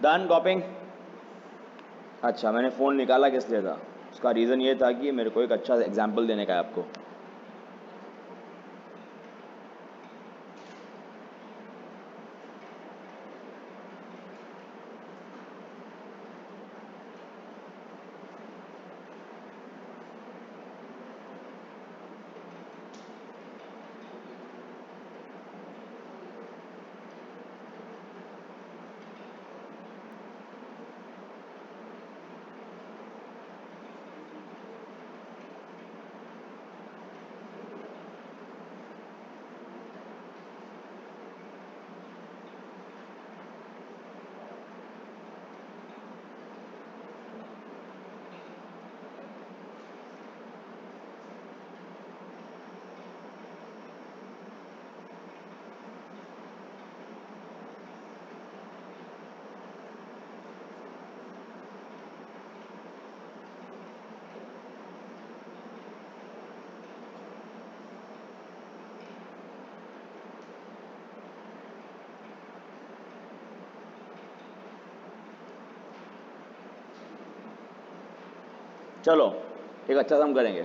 डन कॉपिंग। अच्छा, मैंने फ़ोन निकाला किस लिए था? उसका रीज़न ये था कि मेरे को एक अच्छा एग्जाम्पल देने का है आपको। चलो एक अच्छा काम करेंगे।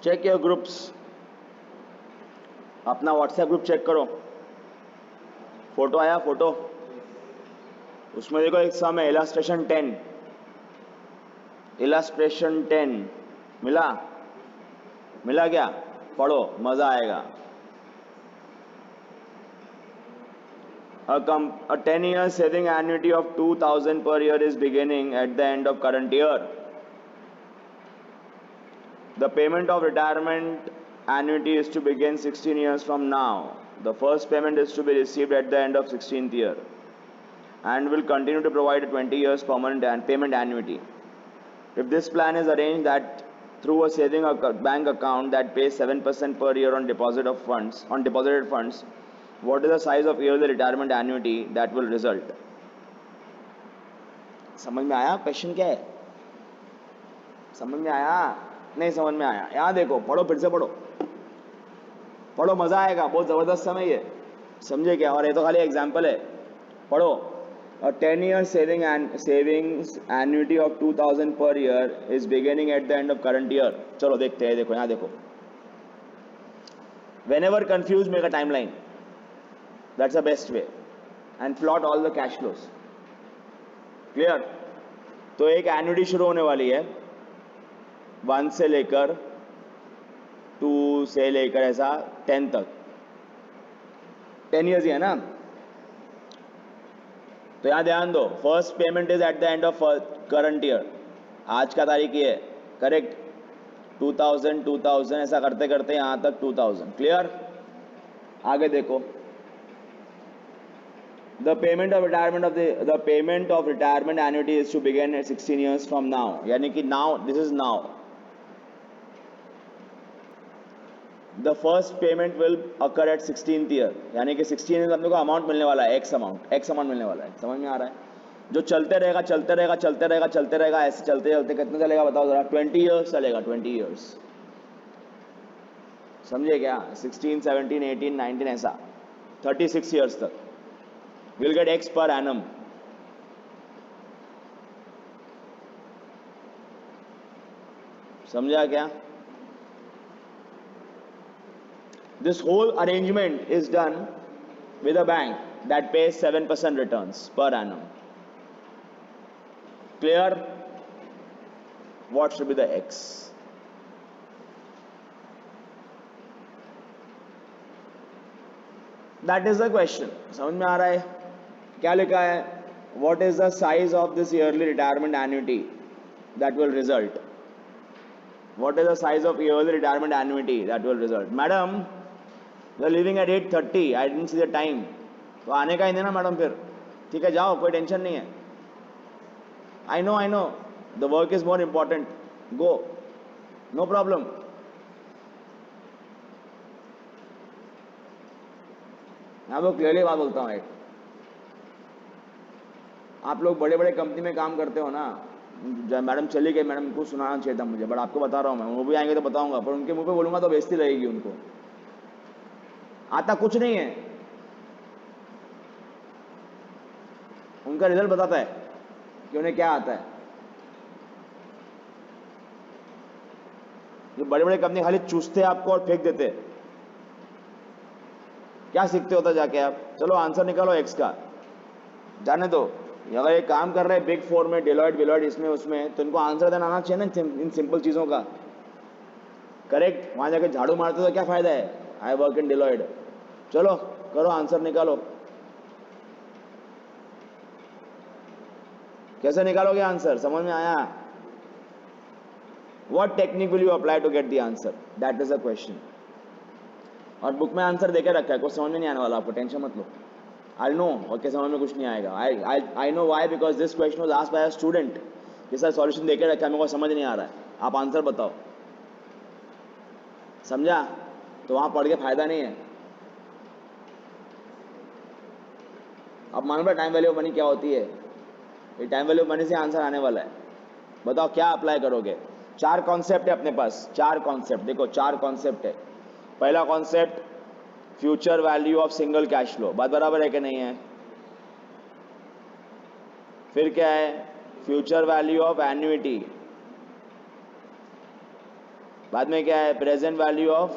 चेक योर ग्रुप्स, अपना व्हाट्सएप ग्रुप चेक करो। फोटो आया? फोटो उसमें देखो एक सम है इलास्ट्रेशन 10, इलास्ट्रेशन 10 मिला? मिला क्या? पढ़ो, मजा आएगा। A 10-year saving annuity of 2000 per year is beginning at the end of current year. The payment of retirement annuity is to begin 16 years from now. The first payment is to be received at the end of 16th year and will continue to provide a 20 years permanent payment annuity. If this plan is arranged that through a saving bank account that pays 7% per year on deposited funds, what is the size of yearly retirement annuity that will result? समझ में आया? Question क्या है? समझ में आया? नहीं समझ में आया? यहाँ देखो, पढ़ो, फिर से पढ़ो, पढ़ो, मजा आएगा, बहुत जबरदस्त समय ये, समझे क्या? और ये तो खाली एग्जाम्पल है, पढ़ो। A 10-year savings annuity of 2000 per year is beginning at the end of current year. चलो देखते हैं, देखो यहाँ देखो। Whenever confused, make a timeline. That's the best way. And plot all the cash flows. Clear? तो एक annuity शुरू होने वाली है 1 से लेकर 2 से लेकर ऐसा 10 तक, 10 years ही है ना? तो यहाँ ध्यान दो, first payment is eight the end of current year, आज का तारीख ये है, करेक्ट? 2000 ऐसा करते करते यहाँ तक 2000। क्लियर? आगे देखो, the payment of retirement annuity is to begin at 16 years from now, यानी कि now, this is now. The first payment will occur at 16th year, यानी कि 16 ईयर अपने को अमाउंट मिलने वाला है, एक्स अमाउंट मिलने वाला है। समझ में आ रहा है? जो चलते रहेगा चलते रहेगा चलते रहेगा चलते रहेगा, ऐसे चलते चलते कितना चलेगा बताओ जरा? 20 ईयर्स चलेगा, 20 ईयर्स। समझे क्या? 16, 17, 18, 19 ऐसा 36 ईयर्स तक will get x per annum. समझा क्या? This whole arrangement is done with a bank that pays 7% returns per annum. Clear? What should be the X? That is the question. समझ में आ रहा है? क्या लिखा है? What is the size of this yearly retirement annuity that will result? What is the size of yearly retirement annuity that will result? Madam, you are leaving at 8:30. I didn't see the time. तो आने का ही देना madam फिर, ठीक है? जाओ, कोई tension नहीं है। I know, the work is more important. Go, no problem. मैं आपको क्लियरली बात बोलता हूँ, एक आप लोग बड़े बड़े कंपनी में काम करते हो ना, मैडम चली गई, मैडम को सुनाना चाहिए था मुझे, बट आपको बता रहा हूँ मैं, वो भी आएंगे तो बताऊंगा, पर उनके मुंह पे बोलूंगा तो बेइज्जती रहेगी उनको। आता कुछ नहीं है, उनका रिजल्ट बताता है कि उन्हें क्या आता है। ये बड़े बड़े कंपनी खाली चूसते हैं आपको और फेंक देते हैं। क्या सीखते होता जाके आप? चलो आंसर निकालो एक्स का, जाने दो। अगर ये काम कर रहे हैं बिग फोर में, डिलॉयट विलॉयट, इसमें उसमें, तो इनको आंसर देना आना चाहिए ना इन सिंपल चीज़ों का। करेक्ट, वहां जाके झाड़ू मारते तो क्या फायदा है? I work in Deloitte. चलो करो आंसर निकालो। कैसे निकालोगे आंसर, समझ में आया? What technique will you apply to get the answer? That is the question. और बुक में आंसर देके रखा है, कुछ समझ में नहीं आने वाला आपको, टेंशन मत लो। आई नो, ओके, समझ में कुछ नहीं आएगा। I know why, because this question was asked by a student कि सर सॉल्यूशन देके रखा है, मेरे को समझ नहीं आ रहा है, आप आंसर बताओ। समझा? तो वहां पढ़ के फायदा नहीं है। अब मालूम है टाइम वैल्यू ऑफ मनी क्या होती है? ये टाइम वैल्यू ऑफ मनी से आंसर आने वाला है। बताओ क्या अप्लाई करोगे? 4 कॉन्सेप्ट है अपने पास, 4 कॉन्सेप्ट, देखो 4 कॉन्सेप्ट है। पहला concept future value of single cash flow, बात बराबर है कि नहीं है? फिर क्या है? Future value of annuity. बाद में क्या है? प्रेजेंट वैल्यू ऑफ,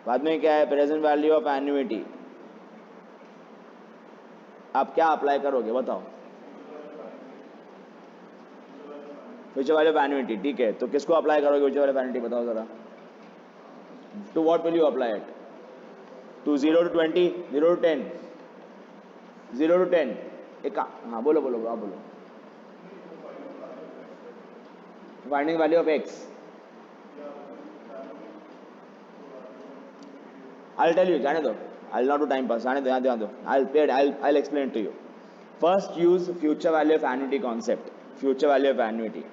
बाद में क्या है? Present value of annuity. आप क्या अप्लाई करोगे बताओ? फ्यूचर वैल्यू ऑफ एन्युइटी, ठीक है। तो किसको अप्लाई करोगे फ्यूचर वैल्यू ऑफ एन्युइटी, बताओ जरा। To what will you apply it? To 0 to 20, 0 to 10, 0 to 10। एक, हाँ बोलो बोलो, आप बोलो। Finding value of x. I'll tell you, जाने दो, I'll not do time pass, जाने दो, यहाँ ध्यान दो, I'll explain to you. First use future value of annuity concept, future value of annuity,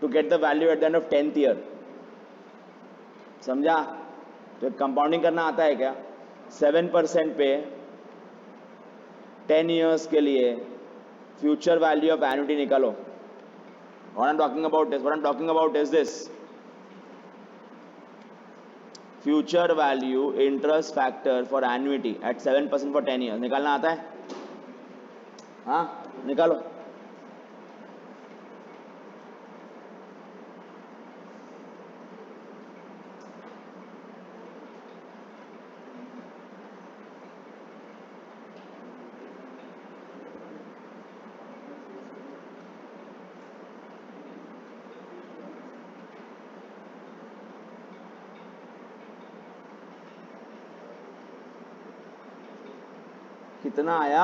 to get the value at the end of 10th year. समझा? तो compounding करना आता है क्या? 7% पे 10 years के लिए फ्यूचर वैल्यू ऑफ एन्युटी निकालो। What I'm talking about is this. Future value interest factor for annuity at 7% for 10 years निकालना आता है? हाँ निकालो। कितना आया?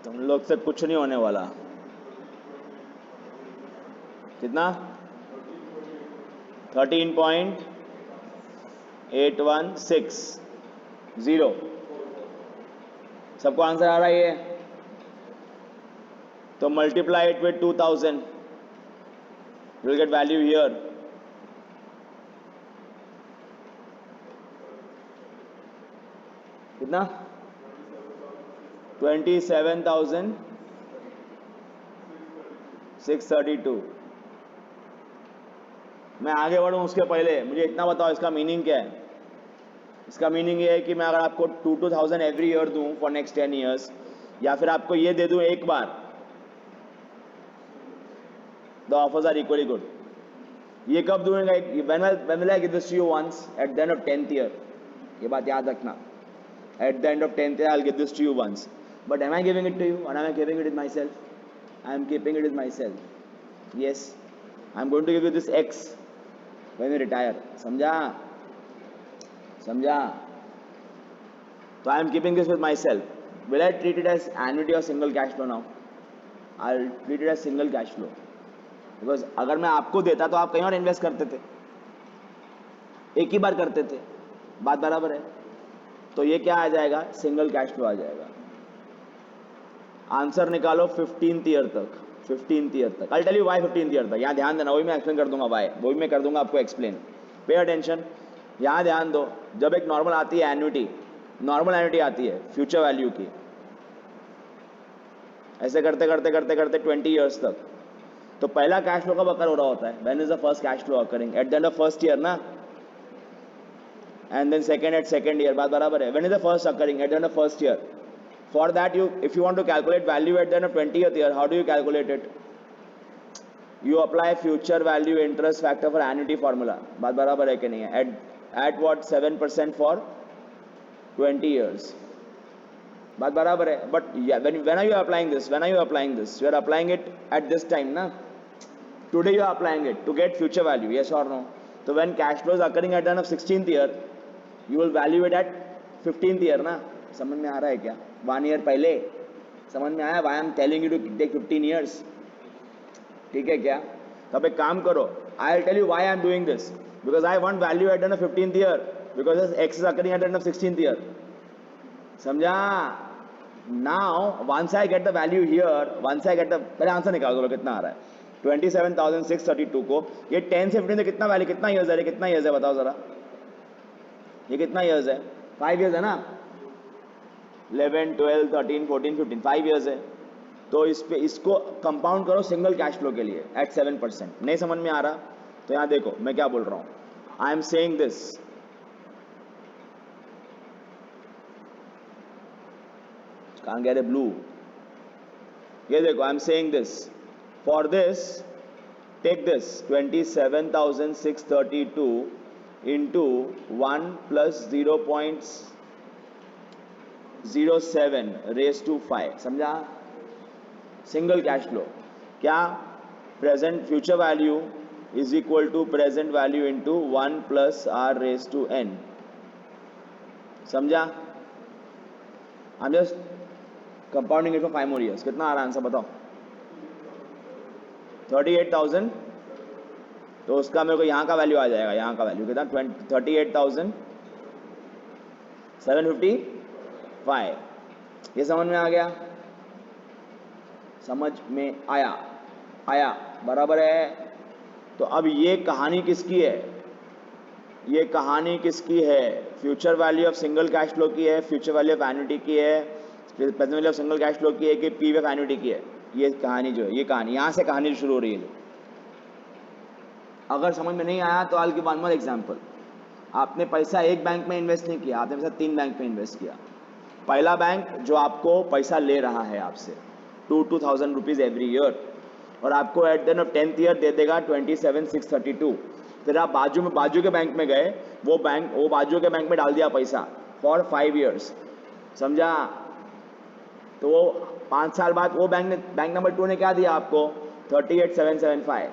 तुम लोग से कुछ नहीं होने वाला। कितना? 13.8160। सबको आंसर आ रहा है ये? तो multiply it with 2000, you will get value here. कितना? 27,632। मैं आगे बढ़ूं उसके पहले मुझे इतना बताओ, इसका मीनिंग क्या है? इसका मीनिंग ये है कि मैं अगर आपको 2,000 एवरी ईयर दूं फॉर नेक्स्ट 10 ईयर्स, या फिर आपको ये दे दूं एक बार, the offers are equally good. ये कब दूंगा? when will I give this to you once? At the end of 10th year। ये बात याद रखना, at the end of 10th year I'll give this to you once, but am I giving it to you or am I giving it with myself? I am keeping it with myself. Yes, I'm going to give you this X when you retire. समझा? समझा? So I am keeping this with myself. Will I treat it as annuity or single cash flow now? I'll treat it as single cash flow. Because अगर मैं आपको देता तो आप कहीं और इन्वेस्ट करते थे, एक ही बार करते थे, बात बराबर है? तो ये क्या आ जाएगा? सिंगल कैश फ्लो आ जाएगा। आंसर निकालो 15th ईयर तक, 15th ईयर तक। I tell you why 15th year तक, यहाँ ध्यान देना, वही मैं एक्सप्लेन कर दूंगा व्हाई, वही मैं कर दूंगा आपको एक्सप्लेन। पे अटेंशन, यहाँ ध्यान दो, जब एक नॉर्मल आती है एन्युटी, नॉर्मल एन्युटी आती है फ्यूचर वैल्यू की, ऐसे करते करते करते करते 20 ईयर्स तक, तो पहला कैश फ्लो कब अकर हो रहा होता है? When is the first cash flow occurring? At the end of first year ना, and then second at second year, बात बराबर है? When is the first occurring? At the end of first year. For that, if you want to calculate value at the end of 20th year, how do you calculate it? You apply future value interest factor for annuity formula. बात बराबर है कि नहीं है? At what 7% for 20 years. बात बराबर है? But yeah, when are you applying this? When are you applying this? You are applying it at this time, ना? Today you are applying it to get future value. Yes or no? So when cash flow is occurring at the end of 16th year, you will value it at 15th year, ना? समझ में आ रहा है क्या? 1 year पहले समझ में आया? Why am telling you to take 15 years. ठीक है क्या? तब एक काम करो, I will tell you why I am doing this, because I want value at the end of 15th year, because X is occurring at the end of 16th year. समझा? Now once I get the value here, once I get the, पहले answer निकाल दो कितना आ रहा है. 27,632 को ये 10 से 15 से कितना वैल्यू, कितना ईयर्स है? कितना ईयर्स है बताओ जरा, ये कितना ईयर्स है? 5 ईयर्स है ना? 11, 12, 13, 14, 15, 5 ईयर्स है. तो इस पे इसको कंपाउंड करो सिंगल कैश फ्लो के लिए एट 7%. नहीं समझ में आ रहा तो यहां देखो मैं क्या बोल रहा हूं. आई एम सेइंग दिस, कहां गया रे ब्लू? ये देखो, I am saying this, for this take this 27,632 into 1 plus 0.07 raise to 5. समझा? सिंगल कैश फ्लो क्या? Present future value is equal to present value into 1 plus R raise to n. समझा? I am just compounding it for 5 more years. कितना आ रहा है answer बताओ? 38,000. तो उसका मेरे को यहाँ का वैल्यू आ जाएगा, यहाँ का वैल्यू कितना? 38,755. ये समझ में आ गया? समझ में आया बराबर है? तो अब ये कहानी किसकी है? ये कहानी किसकी है? Future value of single cash flow की है, फ्यूचर वैल्यू ऑफ एन्युटी की है, present value of single cash flow की है कि पीवी ऑफ एन्युटी की है? ये कहानी जो है, ये कहानी यहाँ से कहानी शुरू हो रही है. अगर समझ में नहीं आया तो I will give one more example. आपने पैसा एक बैंक में इन्वेस्ट नहीं किया, आपने पैसा 3 बैंक में इन्वेस्ट किया. पहला बैंक जो आपको पैसा ले रहा है आपसे 2,000 रुपीज़ एवरी ईयर, और आपको at the end of 10th year दे देगा 27,632. फिर आप बाजू के बैंक में गए, वो बाजू के बैंक में डाल दिया पैसा फॉर 5 ईयर्स. समझा? तो वो 5 साल बाद वो बैंक नंबर 2 ने क्या दिया आपको? 38,775.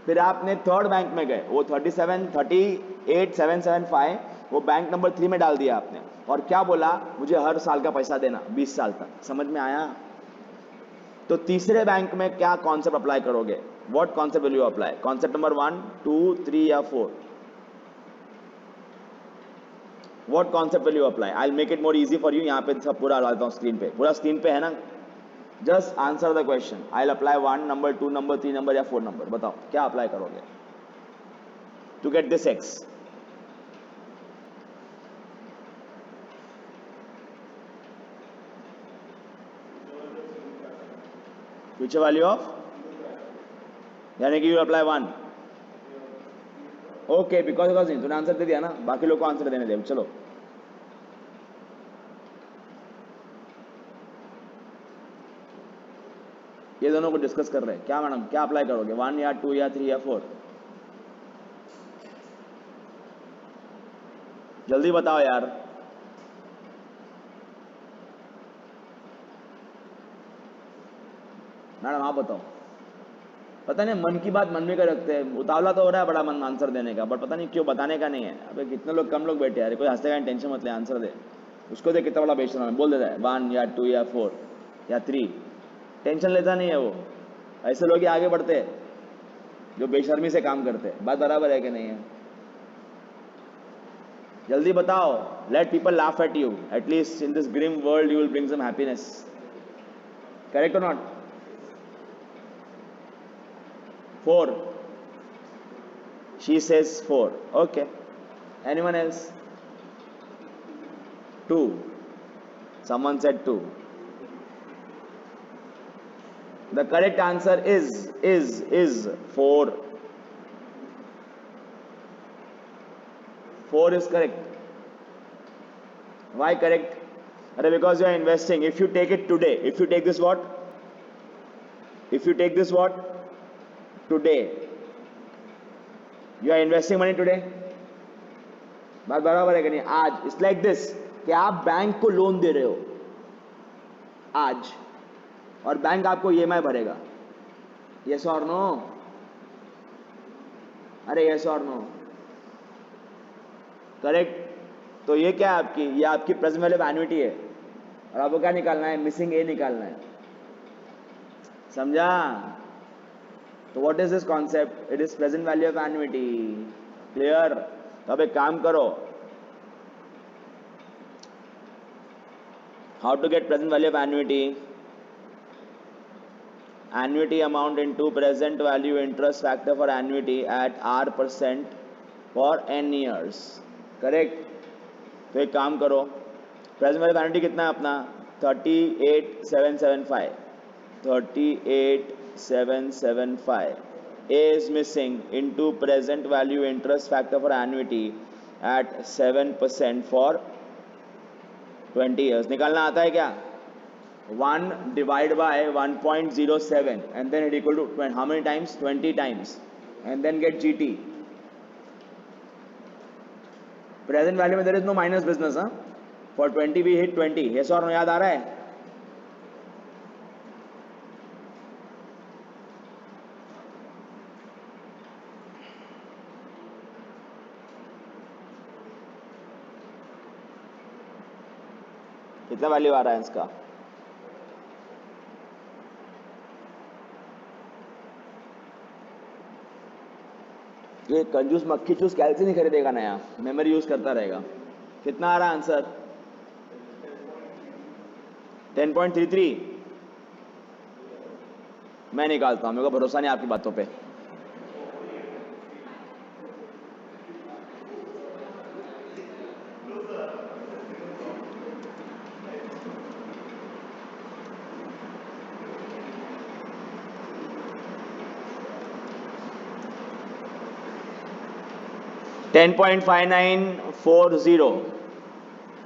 फिर आपने थर्ड बैंक में गए, वो 38,775 वो बैंक नंबर 3 में डाल दिया आपने, और क्या बोला? मुझे हर साल का पैसा देना 20 साल तक. समझ में आया? तो तीसरे बैंक में क्या कॉन्सेप्ट अप्लाई करोगे? What concept will you apply? Concept number 1, 2, 3 या 4? What concept will you apply? I will make it more easy for you. यहाँ पे सब पूरा डालता हूँ स्क्रीन पे, पूरा स्क्रीन पे है ना? Just answer the question. I will apply 1 number, 2 number, 3 number या 4 नंबर. बताओ क्या अप्लाई करोगे to get this X? Future value of, यानी कि यू अप्लाई 1. ओके, बिकॉज नहीं तूने आंसर दे दिया ना, बाकी लोग को आंसर देने दे. चलो ये दोनों को डिस्कस कर रहे हैं. क्या मैडम, क्या अप्लाई करोगे? 1 या 2 या 3 या 4? जल्दी बताओ यार. मैडम आप बताओ. पता नहीं, मन की बात मन में कर रखते हैं. उतावला तो हो रहा है बड़ा मन आंसर देने का, बट पता नहीं क्यों बताने का नहीं है. अबे कितने लोग, कम लोग बैठे यार. कोई हंसते का टेंशन मत ले, आंसर दे. उसको दे कितना बड़ा बेचना है, बोल देता है 1 या 2 या 4 या 3. टेंशन लेता नहीं है वो. ऐसे लोग ही आगे बढ़ते हैं जो बेशर्मी से काम करते हैं. बात बराबर है कि नहीं है? जल्दी बताओ. Let people laugh at you. At least in this grim world you will bring some happiness. Correct और not? 4. She says 4. Okay. Anyone else? 2. Someone said 2. The correct answer is 4. 4 is correct. Why correct? Because you are investing. If you take it today, if you take this what? If you take this what? Today. You are investing money today. बात बराबर है कि नहीं? आज. It's like this कि आप bank को loan दे रहे हो आज और बैंक आपको EMI भरेगा. Yes or no? अरे yes or no? करेक्ट. तो ये क्या है आपकी? ये आपकी प्रेजेंट वैल्यू ऑफ एन्युटी है और आपको क्या निकालना है? मिसिंग ए निकालना है. समझा? तो what is this concept? It is present value of annuity. Clear? तो अब एक काम करो. How to get present value of annuity? Annuity amount into present value interest factor for annuity at R% for n years. Correct. तो एक काम करो. Present value of annuity कितना है अपना? 38,775. 38,775. A is missing into present value interest factor for annuity at 7% for 20 years. निकालना आता है क्या? 1 divided by 1.07 and then it equal to how many times? 20 times and then get GT. Present value में there is no minus business. For 20 we hit 20. Yes or no? याद आ रहा है? कितना वैल्यू आ रहा है इसका? ये कंजूस मक्खी चूस कैल्सी नहीं खरीदेगा नया, मेमोरी यूज करता रहेगा. कितना आ रहा है आंसर? 10.33. मैं निकालता हूं, मेरे को भरोसा नहीं आपकी बातों पे. $10.5940.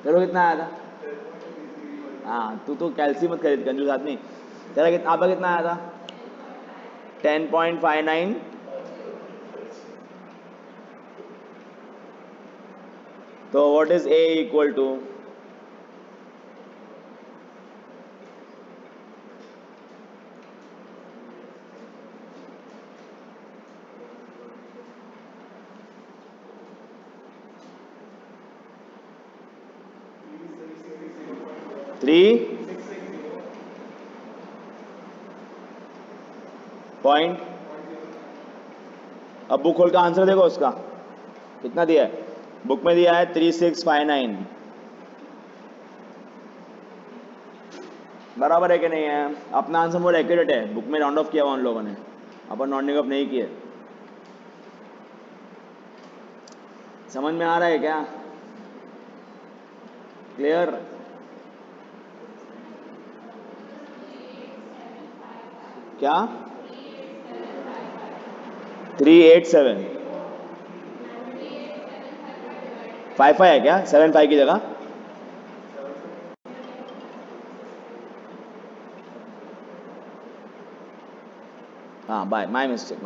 चलो कितना आया था? हाँ, तू कैल्सी मत खरीद कंजूस आदमी. तेरा कितना? आपका कितना आया था? 10.59. तो what is A equal to? Point. अब बुक खोल का आंसर देखो उसका कितना दिया है. बुक में दिया है 3659. बराबर है कि नहीं है? अपना आंसर मोर एक्यूरेट है. बुक में राउंड ऑफ किया हुआ उन लोगों ने, अपन राउंडिंग ऑफ नहीं किए. समझ में आ रहा है क्या? क्लियर? क्या? 387. 55 है क्या? 75 की जगह? हाँ, बाय. My mistake.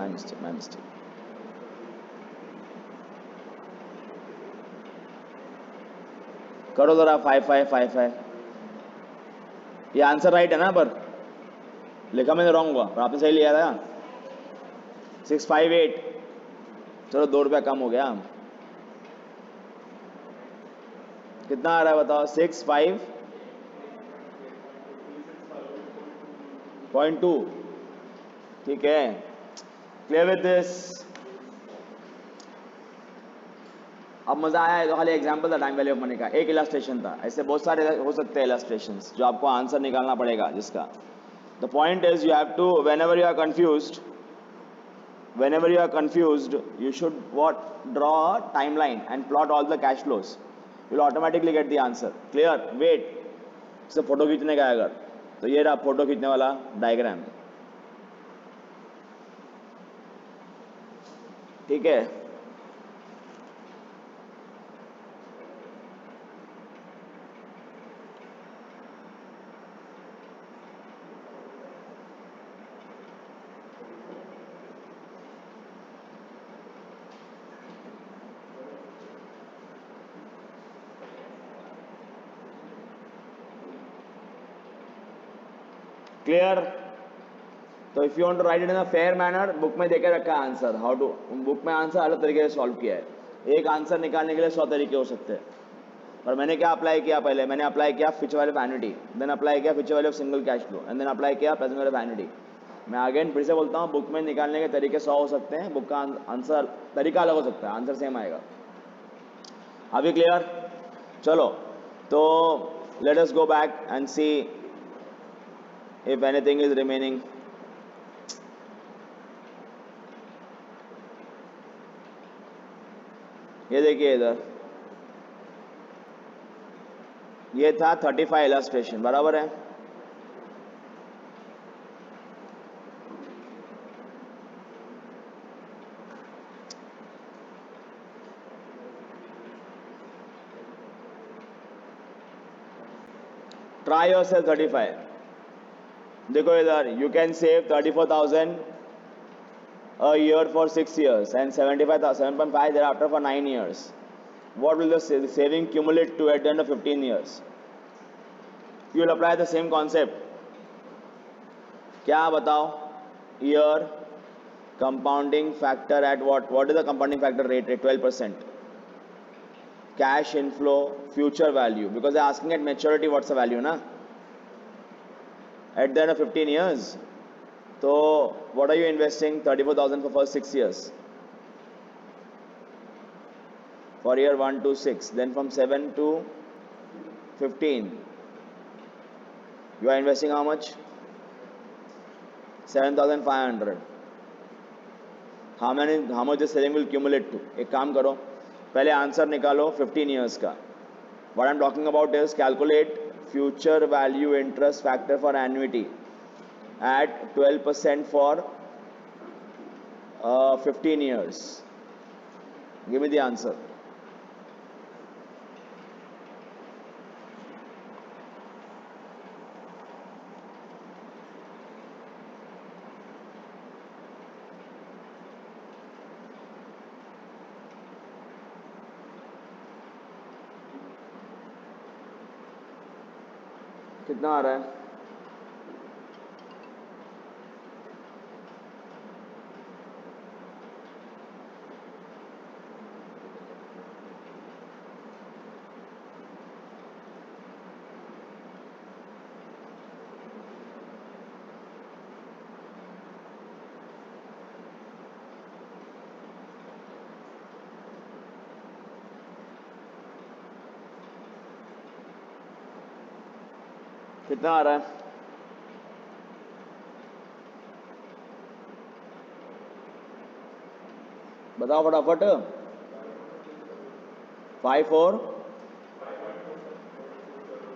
करो जरा. 55. ये आंसर राइट है ना? पर लिखा मैंने रॉन्ग हुआ, पर आपने सही लिया था. 658. चलो 2 रुपया कम हो गया. कितना आ रहा है बताओ? 65.2. ठीक है. Clear with this? अब मजा आया है तो खाली एग्जांपल था टाइम वैल्यू ऑफ मनी का. एक इलस्ट्रेशन था. ऐसे बहुत सारे हो सकते हैं इलस्ट्रेशंस जो आपको आंसर निकालना पड़ेगा जिसका. The point is you have to, whenever you are confused, whenever you are confused, you should what? Draw a timeline and plot all the cash flows. You'll automatically get the answer. Clear? Wait. इससे photo खींचने का है अगर तो ये रहा photo खींचने वाला डायग्राम. ठीक है. क्लियर. तो if you want to write it in a fair manner, book में देके रखा है आंसर. हाउ टू, बुक में आंसर अलग तरीके से सॉल्व किया है. एक आंसर निकालने के लिए 100 तरीके हो सकते हैं. पर मैंने क्या अप्लाई किया? पहले मैंने अप्लाई किया future value of annuity, then apply किया future value of single cash flow, and then apply किया प्रेजेंट वैल्यू ऑफ एन्युटी. मैं अगेन फिर से बोलता हूँ, बुक में निकालने के तरीके 100 हो सकते हैं, बुक का आंसर तरीका अलग हो सकता है, आंसर सेम आएगा. अभी क्लियर? चलो तो let us go back and see if anything is remaining. ये देखिए इधर, ये था 35 इलस्ट्रेशन, बराबर है. Try yourself 35. देखो इधर, you can save 34,000 a year for 6 years and 7.5 thereafter for 9 years. What will the saving cumulate to at the end of 15 years? You will apply the same concept. क्या बताओ? Year compounding factor at what? What is the compounding factor rate? 12%. Cash inflow, future value. Because they are asking at maturity what's the value, na? At the end of 15 years. So what are you investing? 34,000 for first 6 years. For year 1 to 6. Then from 7 to 15. You are investing how much? 7,500. How much the saving will accumulate to? एक काम करो, पहले answer निकालो 15 years का. What I'm talking about is calculate future value interest factor for annuity at 12% for 15 years. Give me the answer. कितना आ रहा है? कितना आ रहा है? बताओ फटाफट. 5 4.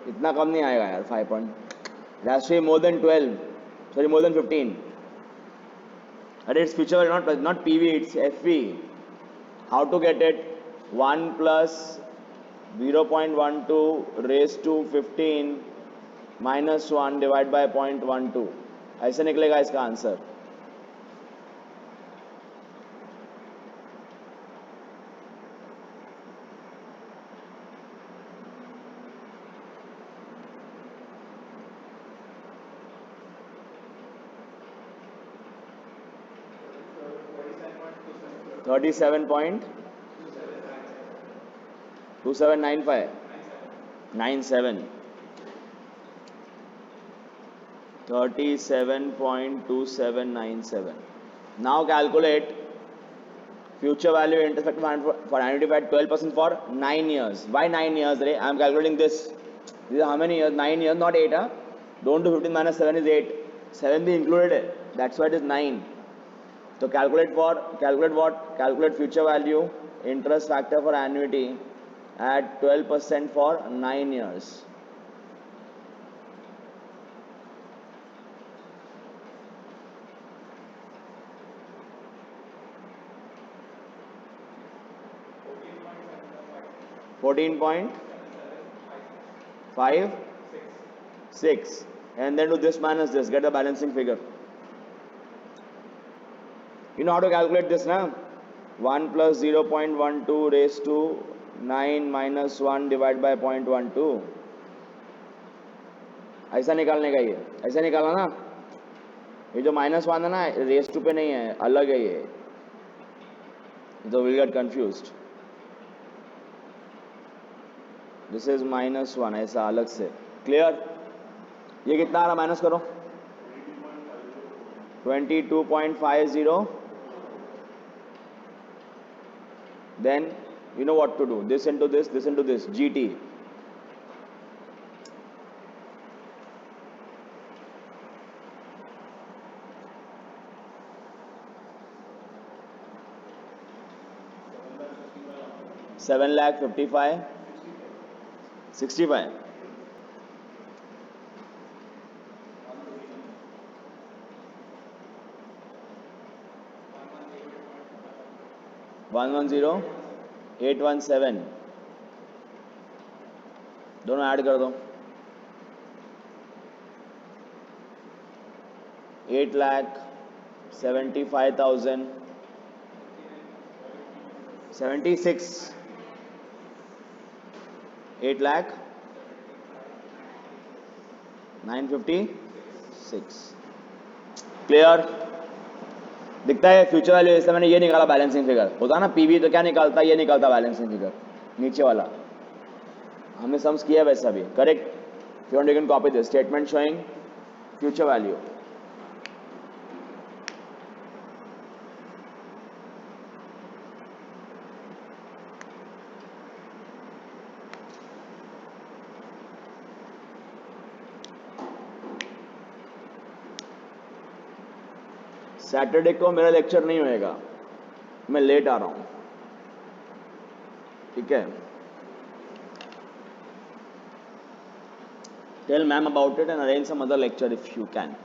इतना कम नहीं आएगा यार. 5 point. It has to be more than 12. Sorry, more than 15. And it's future, not PV, it's FV. How to get it? 1 plus 0.12 raised to 15 minus 1 divided by 0.12. ऐसे निकलेगा इसका answer. $37.2795. 37.2797. Now calculate future value interest for annuity at 12% for 9 years. Why 9 years? I am calculating this. These are how many years? 9 years, not 8. Don't do 15 minus 7 is 8. 7 be included. That's why it is 9. तो calculate future value interest factor for annuity at 12% for 9 years. $14.56 and then do this minus this, get the balancing figure. You know how to calculate this now? 1 plus 0.12 raised to 9 minus 1 divided by 0.12. ऐसा निकालने का ये, ऐसा निकाला ना. ये जो minus one है ना, रेस टू पे नहीं है, अलग है ये, तो will get confused. This is minus one, ऐसा अलग से. क्लियर? ये कितना आ रहा, माइनस करो. 22.50. Then you know what to do. This into this into this. GT. $7,55,000. 65. $110,817. दोनों ऐड कर दो. 8,75,000. 76. 8,956. क्लियर? दिखता है फ्यूचर वैल्यू. जैसे मैंने ये निकाला बैलेंसिंग फिगर, होता ना पीवी तो क्या निकालता, ये निकालता बैलेंसिंग फिगर नीचे वाला. हमने सम्स किया वैसा भी. Correct? If you want you can copy this statement showing future value. Saturday को मेरा लेक्चर नहीं होएगा, मैं लेट आ रहा हूं. ठीक है? Tell ma'am about it and arrange some other lecture if you can.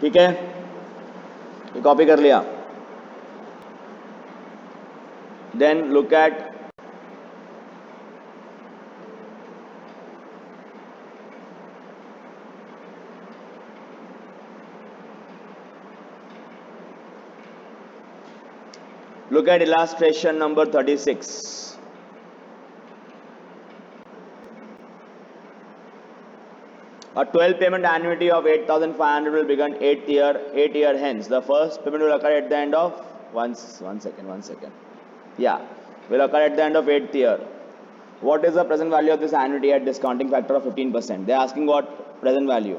ठीक है? ये कॉपी कर लिया. Then look at illustration number 36. A 12 payment annuity of 8,500 will begin 8 year hence. The first payment will occur at the end of one second. Yeah, will occur at the end of 8th year. What is the present value of this annuity at discounting factor of 15%? They are asking what present value.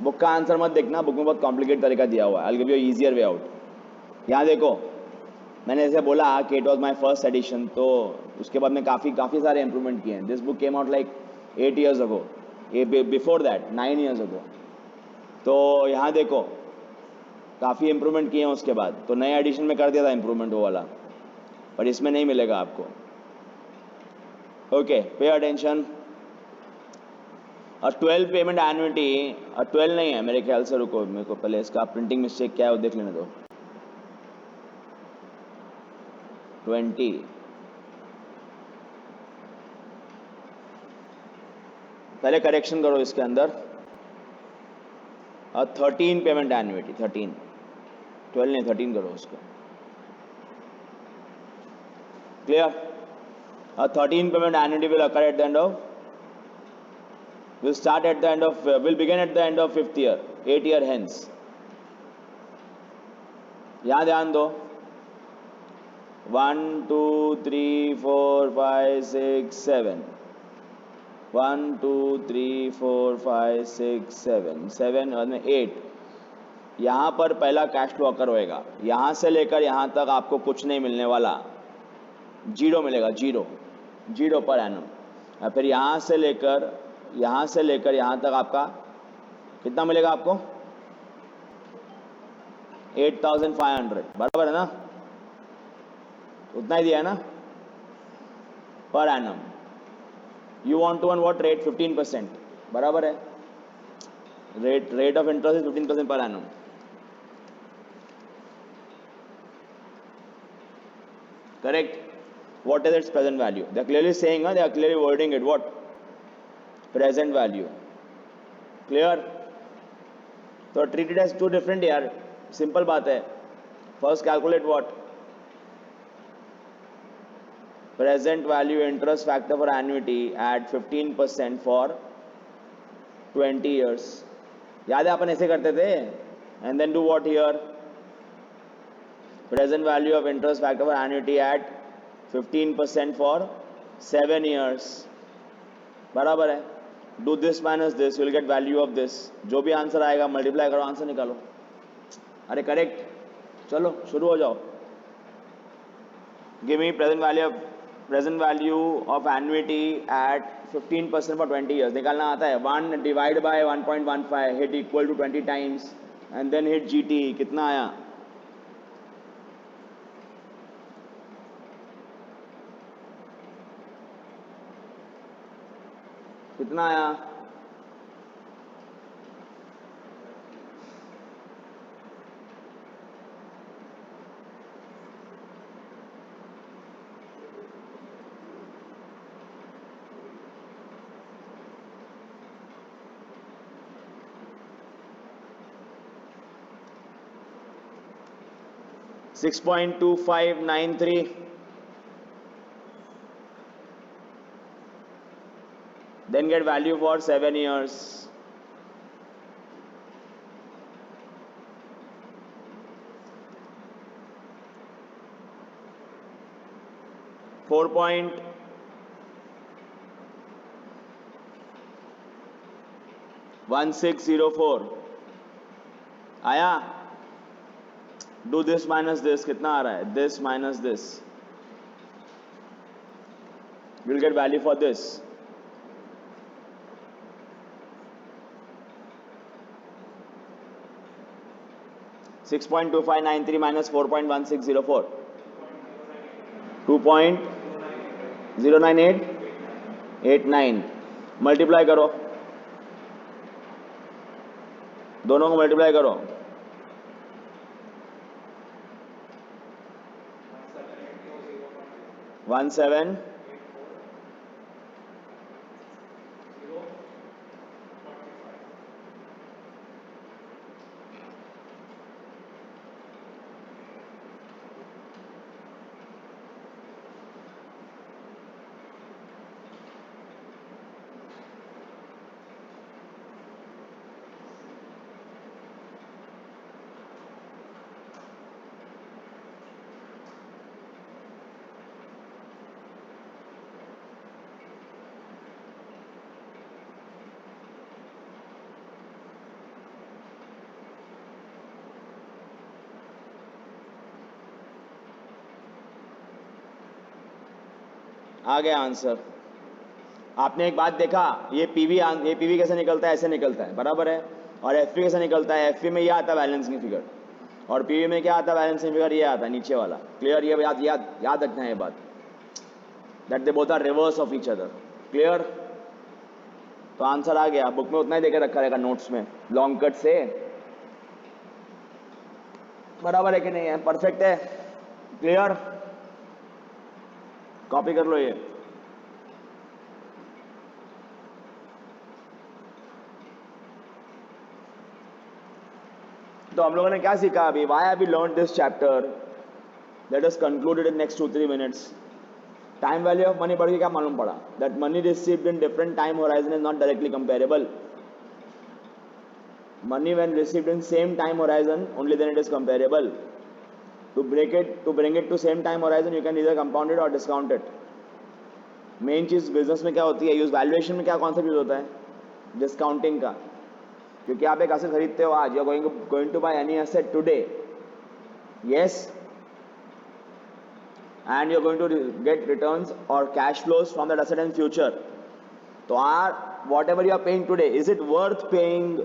Book का answer मत देखना, book में बहुत complicate तरीका दिया हुआ है. I'll give you easier way out. यहाँ देखो, मैंने ऐसे बोला कि it was my first edition, तो उसके बाद में काफ़ी सारे इंप्रूवमेंट किए हैं. This book came out like 8 years ago, before that 9 years ago. तो यहाँ देखो काफ़ी इंप्रूवमेंट किए हैं उसके बाद, तो नए एडिशन में कर दिया था इंप्रूवमेंट वो वाला, पर इसमें नहीं मिलेगा आपको. Okay, pay attention. 12 payment annuity, 12 नहीं है मेरे ख्याल से. रुको, मेरे को पहले इसका प्रिंटिंग मिस्टेक क्या है वो देख लेने दो. 20. पहले करेक्शन करो इसके अंदर. 13 पेमेंट एन्युटी, 13, 12 नहीं 13 करो उसको. Clear? 13 payment annuity will occur at the end of, will begin at the end of 5th year, 8 year hence. यहाँ ध्यान दो. 1 2 3 4 5 6 7. 1 2 3 4 5 6 7 7 और 8. यहाँ पर पहला कैश फ्लो अकर होएगा, यहाँ से लेकर यहाँ तक आपको कुछ नहीं मिलने वाला, जीरो मिलेगा, जीरो पर एनम। और फिर यहाँ से लेकर यहाँ तक आपका कितना मिलेगा आपको, 8,500, बराबर है ना, उतना ही दिया है ना, per annum. You want to earn what rate, 15%, बराबर है, rate of interest is 15% per annum. Correct. What is its present value? They are clearly saying, they are clearly wording it. What? Present value. Clear? So treat it as two different यार. Simple बात है. First calculate what? Present value interest factor for annuity at 15% for 20 years. याद है अपन ऐसे करते थे? And then do what here? Present value of interest factor for annuity at 15% for 7 years. बराबर है. Do this minus this, you will get value of this. जो भी answer आएगा मल्टीप्लाई करो, आंसर निकालो. अरे करेक्ट. चलो शुरू हो जाओ. Give me present value of annuity at 15% for 20 years. निकालना आता है. 1 divide by 1.15 hit equal to 20 times and then hit GT. कितना आया? कितना आया? $6.2593. Then get value for 7 years. $4.1604 आया. Do this minus this, कितना आ रहा है? This minus this. You'll get value for this. $6.2593 minus 4.1604. 2.09889. Multiply करो, दोनों को मल्टीप्लाई करो. 17 आ गया आंसर. आपने एक बात देखा, ये पीवी कैसे निकलता है? ऐसे निकलता है, बराबर है. और एफपी कैसे निकलता है? एफपी में ये आता है बैलेंसिंग फिगर, और पीवी में क्या आता है? बैलेंसिंग फिगर ये आता है नीचे वाला. क्लियर? ये याद रखना है ये बात, that they both are reverse of each other. Clear? तो आंसर आ गया. बुक में उतना ही देकर रखा रहेगा नोट्स में, लॉन्ग कट से. बराबर है कि नहीं है? परफेक्ट है. क्लियर? कॉपी कर लो ये. तो हम लोगों ने क्या सीखा अभी? Why have we learned this chapter? Let us conclude it in next 2-3 minutes. Time value of money पढ़ के क्या मालूम पड़ा? That money received in different time horizon is not directly comparable. Money when received in same time horizon, only then it is comparable. To bring it to same time horizon, you can either compound it or discount it. Main चीज business में क्या होती है? Use valuation में क्या concept use होता है? Discounting का. क्योंकि आप एक एसेट खरीदते हो आज, you are going to buy any asset today, yes, and you are going to get returns or cash flows from that asset in future. तो are whatever you are paying today, is it worth paying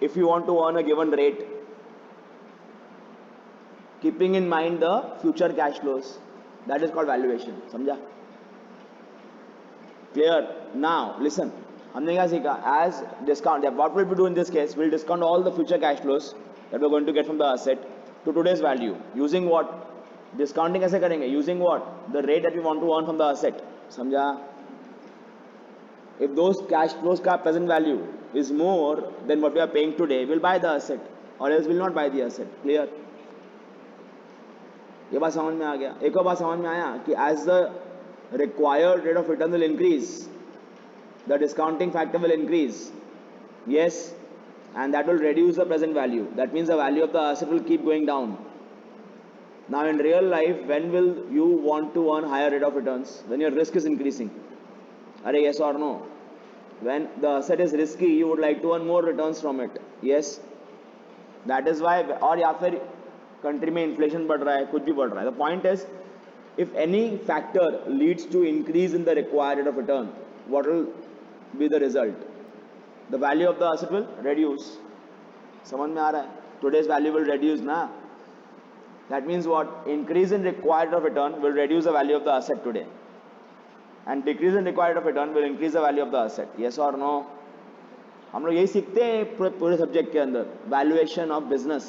if you want to earn a given rate, keeping in mind the future cash flows? That is called valuation. समझा? Clear? Now listen, हमने क्या सीखा? As discount, what will we do in this case? We'll discount all the future cash flows that we're going to get from the asset to today's value. Using what? Discounting कैसे करेंगे? Using what? The rate that we want to earn from the asset. समझा? If those cash flows का present value is more than what we are paying today, we'll buy the asset, or else we'll not buy the asset. Clear? ये बात समझ में आ गया. एक और बात समझ में आया कि as the required rate of return will increase, the discounting factor will increase. Yes, and that will reduce the present value. That means the value of the asset will keep going down. Now in real life, when will you want to earn higher rate of returns? When your risk is increasing. Are yes or no? When the asset is risky, you would like to earn more returns from it. Yes, that is why. और या फिर country में inflation बढ़ रहा है, कुछ भी बढ़ रहा है. The point is, if any factor leads to increase in the required rate of return, what will be the result? The value of the asset will reduce. समझ में आ रहा है? Today's value will reduce ना. That means what? Increase in required rate of return will reduce the value of the asset today. And decrease in required rate of return will increase the value of the asset. Yes or no? हम लोग यही सीखते हैं पूरे subject के अंदर, valuation of business.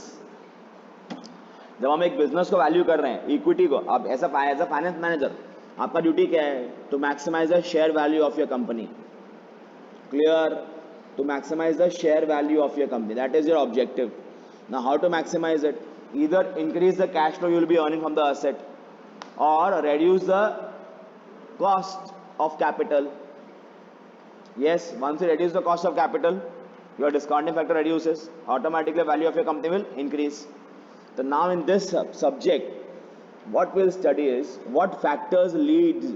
जब हम एक बिजनेस को वैल्यू कर रहे हैं, इक्विटी को, अब एज अ फाइनेंस मैनेजर आपका ड्यूटी क्या है? To maximise the share value of your company. Clear? To maximise the share value of your company, that is your objective. Now how to maximise it? Either increase the cash flow you will be earning from the asset, और reduce the cost of capital. Yes, once you reduce the cost of capital, your discounting factor reduces, automatically the value of your company will increase. So now in this subject, what we'll study is what factors lead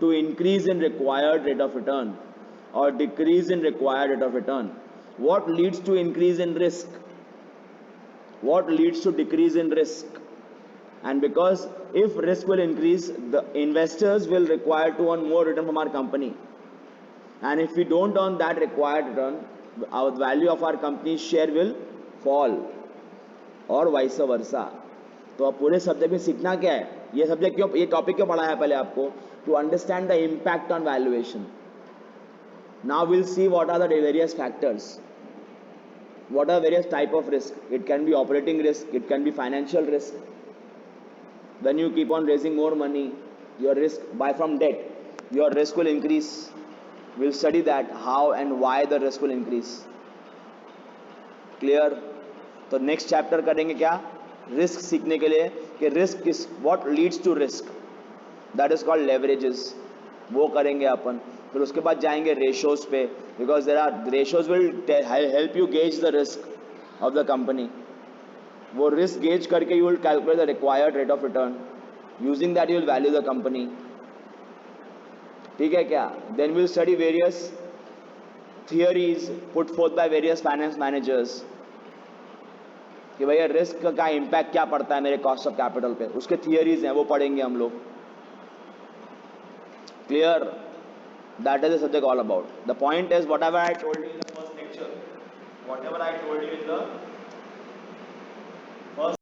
to increase in required rate of return or decrease in required rate of return. What leads to increase in risk? What leads to decrease in risk? And because if risk will increase, the investors will require to earn more return from our company, and if we don't earn that required return, our value of our company's share will fall, or vice versa. तो अब पूरे subject में सीखना क्या है? ये subject क्यों, ये टॉपिक क्यों पढ़ा है पहले आपको? To understand the impact on valuation. Now will see what are the various factors, what are various type of risk. It can be operating risk, it can be financial risk. When you keep on raising more money, your risk by from debt, your risk will increase. We'll study that how and why the risk will increase. Clear? तो next chapter करेंगे क्या? Risk सीखने के लिए कि risk is what leads to risk. That is called leverages. वो करेंगे अपन. फिर उसके बाद जाएंगे ratios पे, because there are ratios will help you gauge the risk of the company. वो रिस्क गेज करके you will calculate the required rate of return. Using that you will value the company. ठीक है क्या? Then will study various theories put forth by various finance managers कि भैया risk का impact क्या पड़ता है मेरे कॉस्ट ऑफ कैपिटल पे, उसके थियरीज हैं, वो पढ़ेंगे हम लोग. Clear? That is the subject all about. The point is whatever I told you in the first lecture, whatever I told you in the